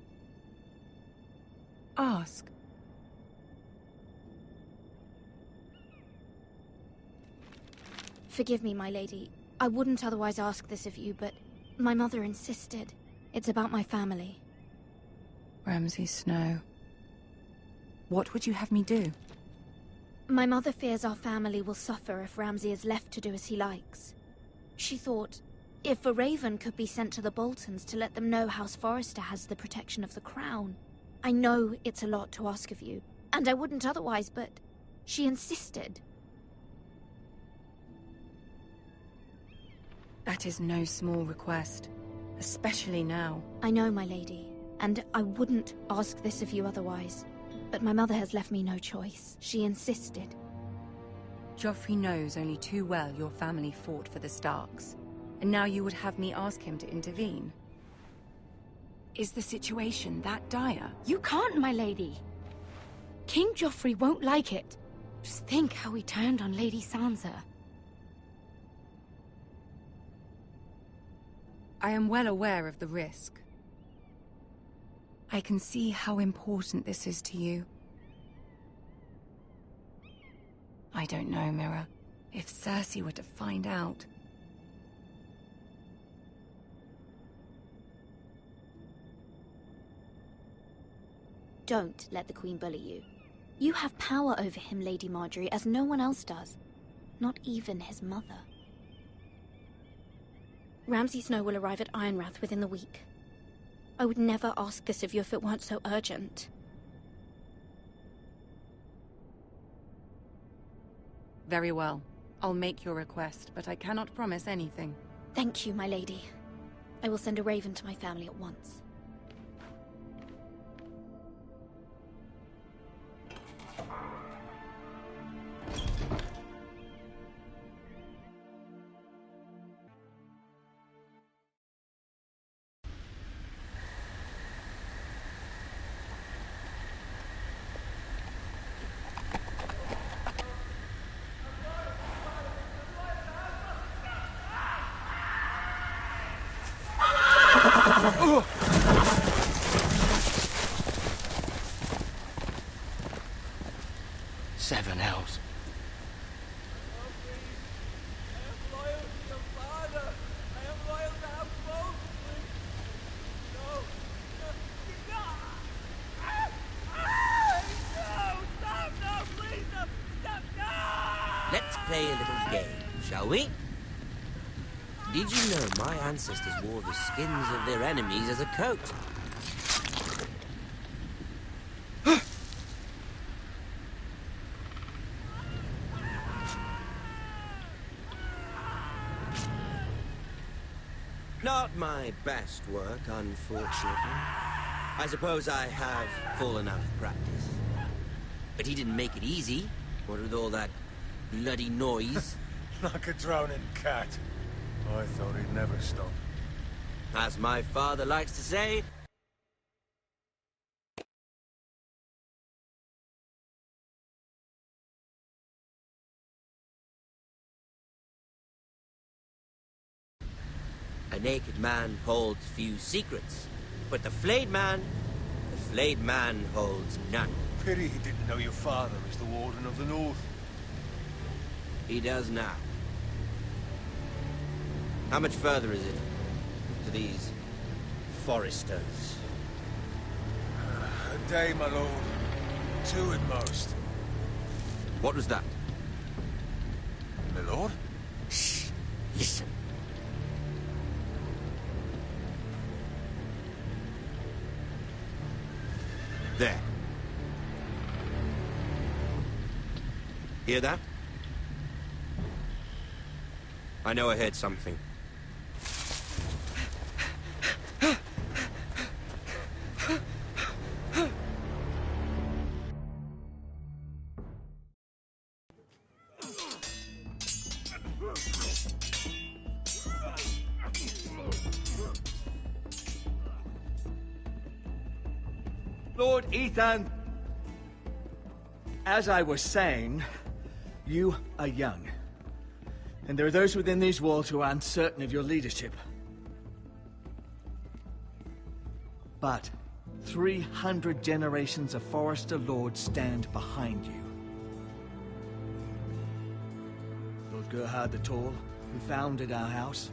Ask. Forgive me, my lady. I wouldn't otherwise ask this of you, but my mother insisted. It's about my family. Ramsay Snow. What would you have me do? My mother fears our family will suffer if Ramsay is left to do as he likes. She thought, if a raven could be sent to the Boltons to let them know House Forrester has the protection of the crown. I know it's a lot to ask of you, and I wouldn't otherwise, but she insisted. That is no small request, especially now. I know, my lady, and I wouldn't ask this of you otherwise. But my mother has left me no choice. She insisted. Joffrey knows only too well your family fought for the Starks. And now you would have me ask him to intervene? Is the situation that dire? You can't, my lady. King Joffrey won't like it. Just think how he turned on Lady Sansa. I am well aware of the risk. I can see how important this is to you. I don't know, Mira. If Cersei were to find out... Don't let the Queen bully you. You have power over him, Lady Margaery, as no one else does. Not even his mother. Ramsay Snow will arrive at Ironrath within the week. I would never ask this of you if it weren't so urgent. Very well. I'll make your request, but I cannot promise anything. Thank you, my lady. I will send a raven to my family at once. Seven hells. Let's play a little game, shall we? Did you know my ancestors wore the skins of their enemies as a coat? Not my best work, unfortunately. I suppose I have fallen out of practice. But he didn't make it easy, what with all that bloody noise. Like a drowning cat. I thought he'd never stop. As my father likes to say, A naked man holds few secrets, but the flayed man holds none. Pity he didn't know your father is the Warden of the North. He does now. How much further is it to these foresters? A day, my lord. 2 at most. What was that? My lord? Shh! Listen. There. Hear that? I know I heard something. Lord Ethan, as I was saying, you are young. And there are those within these walls who are uncertain of your leadership. But 300 generations of Forester Lords stand behind you. Lord Gerhard the Tall, who founded our house,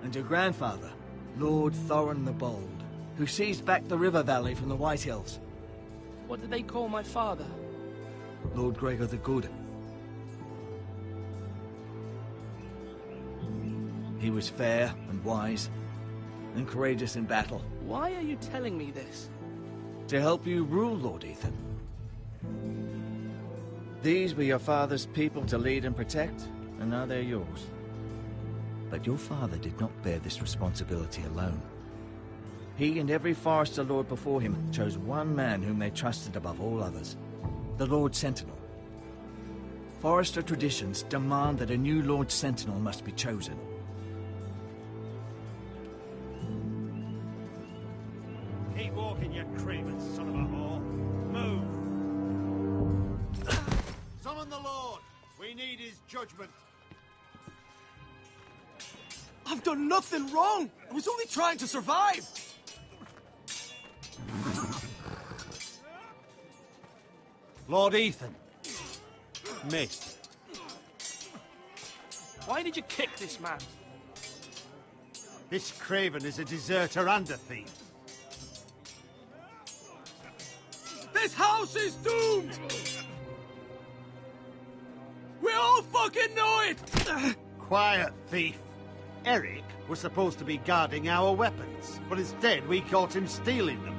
and your grandfather, Lord Thorin the Bold, who seized back the river valley from the White Hills. What did they call my father? Lord Gregor the Good. He was fair and wise, and courageous in battle. Why are you telling me this? To help you rule, Lord Ethan. These were your father's people to lead and protect, and now they're yours. But your father did not bear this responsibility alone. He and every Forester Lord before him chose one man whom they trusted above all others, the Lord Sentinel. Forester traditions demand that a new Lord Sentinel must be chosen. Keep walking, you craven son of a whore. Move! Summon the Lord! We need his judgment. I've done nothing wrong! I was only trying to survive! Lord Ethan. Missed. Why did you kick this man? This craven is a deserter and a thief. This house is doomed! We all fucking know it! Quiet, thief. Eric was supposed to be guarding our weapons, but instead we caught him stealing them.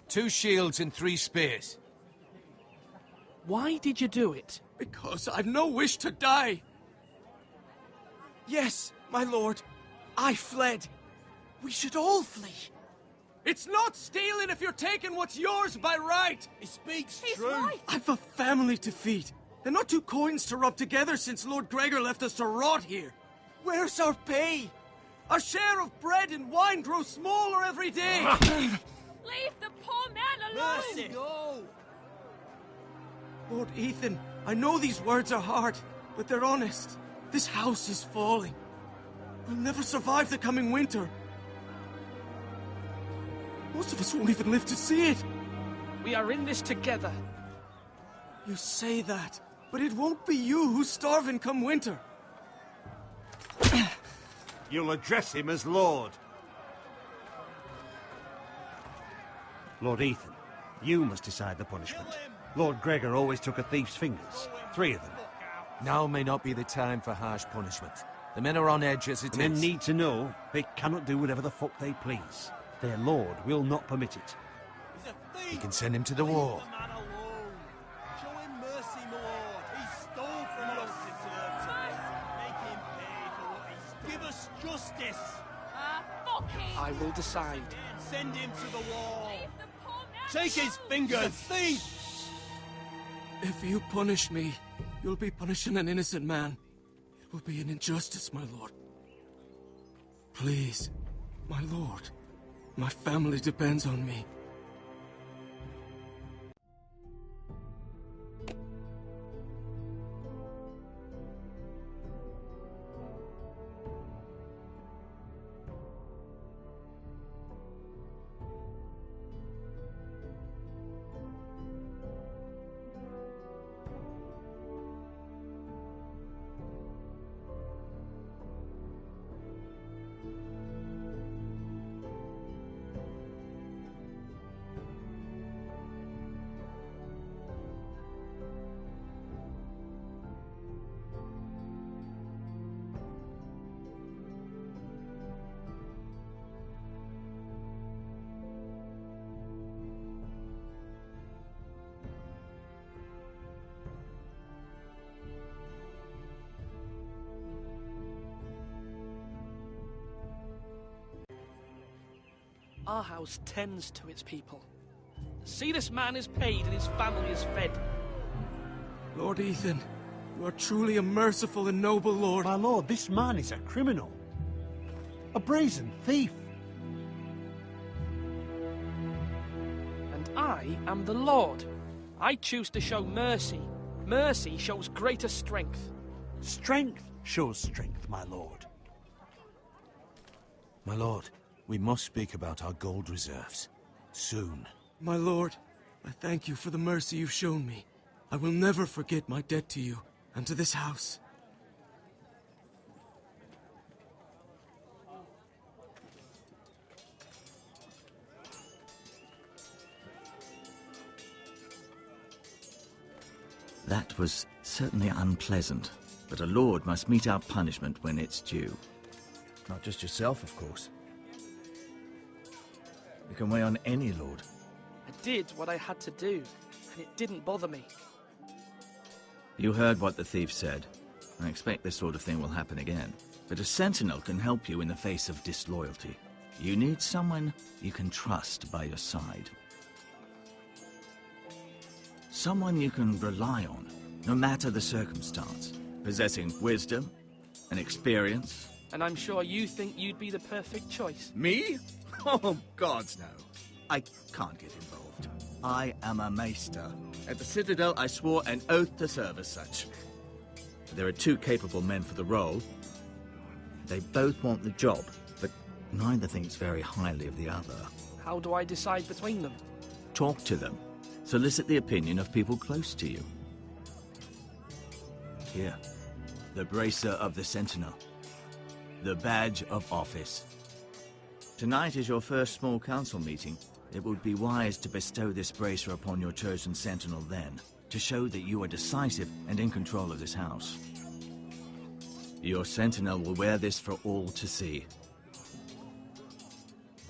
2 shields and 3 spears. Why did you do it? Because I've no wish to die. Yes, my lord. I fled. We should all flee. It's not stealing if you're taking what's yours by right. He speaks He's true. right. I've a family to feed. And not 2 coins to rub together since Lord Gregor left us to rot here. Where's our pay? Our share of bread and wine grows smaller every day. Leave the poor man alone! Mercy. No. Lord Ethan, I know these words are hard, but they're honest. This house is falling. We'll never survive the coming winter. Most of us won't even live to see it. We are in this together. You say that, but it won't be you who's starving come winter. You'll address him as Lord. Lord Ethan, you must decide the punishment. Lord Gregor always took a thief's fingers. 3 of them. Now may not be the time for harsh punishment. The men are on edge as it is. Men need to know they cannot do whatever the fuck they please. Their lord will not permit it. You can send him to the war. Show him mercy, my lord. He stole from us. Make him pay for what he's. Give us justice. Fuck him! I will decide. Send him to the wall. Leave the poor man Take his alone. fingers. Thief. If you punish me, you'll be punishing an innocent man. It will be an injustice, my lord. Please, my lord. My family depends on me. Our house tends to its people. See, this man is paid and his family is fed. Lord Ethan, you are truly a merciful and noble lord. My lord, this man is a criminal. A brazen thief. And I am the Lord. I choose to show mercy. Mercy shows greater strength. Strength shows strength, my lord. My lord, we must speak about our gold reserves. Soon. My lord, I thank you for the mercy you've shown me. I will never forget my debt to you and to this house. That was certainly unpleasant, but a lord must mete out punishment when it's due. Not just yourself, of course. You can weigh on any lord. I did what I had to do, and it didn't bother me. You heard what the thief said. I expect this sort of thing will happen again. But a sentinel can help you in the face of disloyalty. You need someone you can trust by your side. Someone you can rely on, no matter the circumstance. Possessing wisdom and experience. And I'm sure you think you'd be the perfect choice. Me? Oh, gods no. I can't get involved. I am a maester. At the Citadel, I swore an oath to serve as such. There are two capable men for the role. They both want the job, but neither thinks very highly of the other. How do I decide between them? Talk to them. Solicit the opinion of people close to you. Here, the bracer of the Sentinel. The badge of office. Tonight is your first small council meeting. It would be wise to bestow this bracer upon your chosen sentinel then, to show that you are decisive and in control of this house. Your sentinel will wear this for all to see.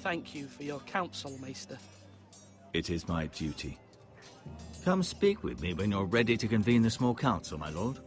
Thank you for your counsel, Maester. It is my duty. Come speak with me when you're ready to convene the small council, my lord.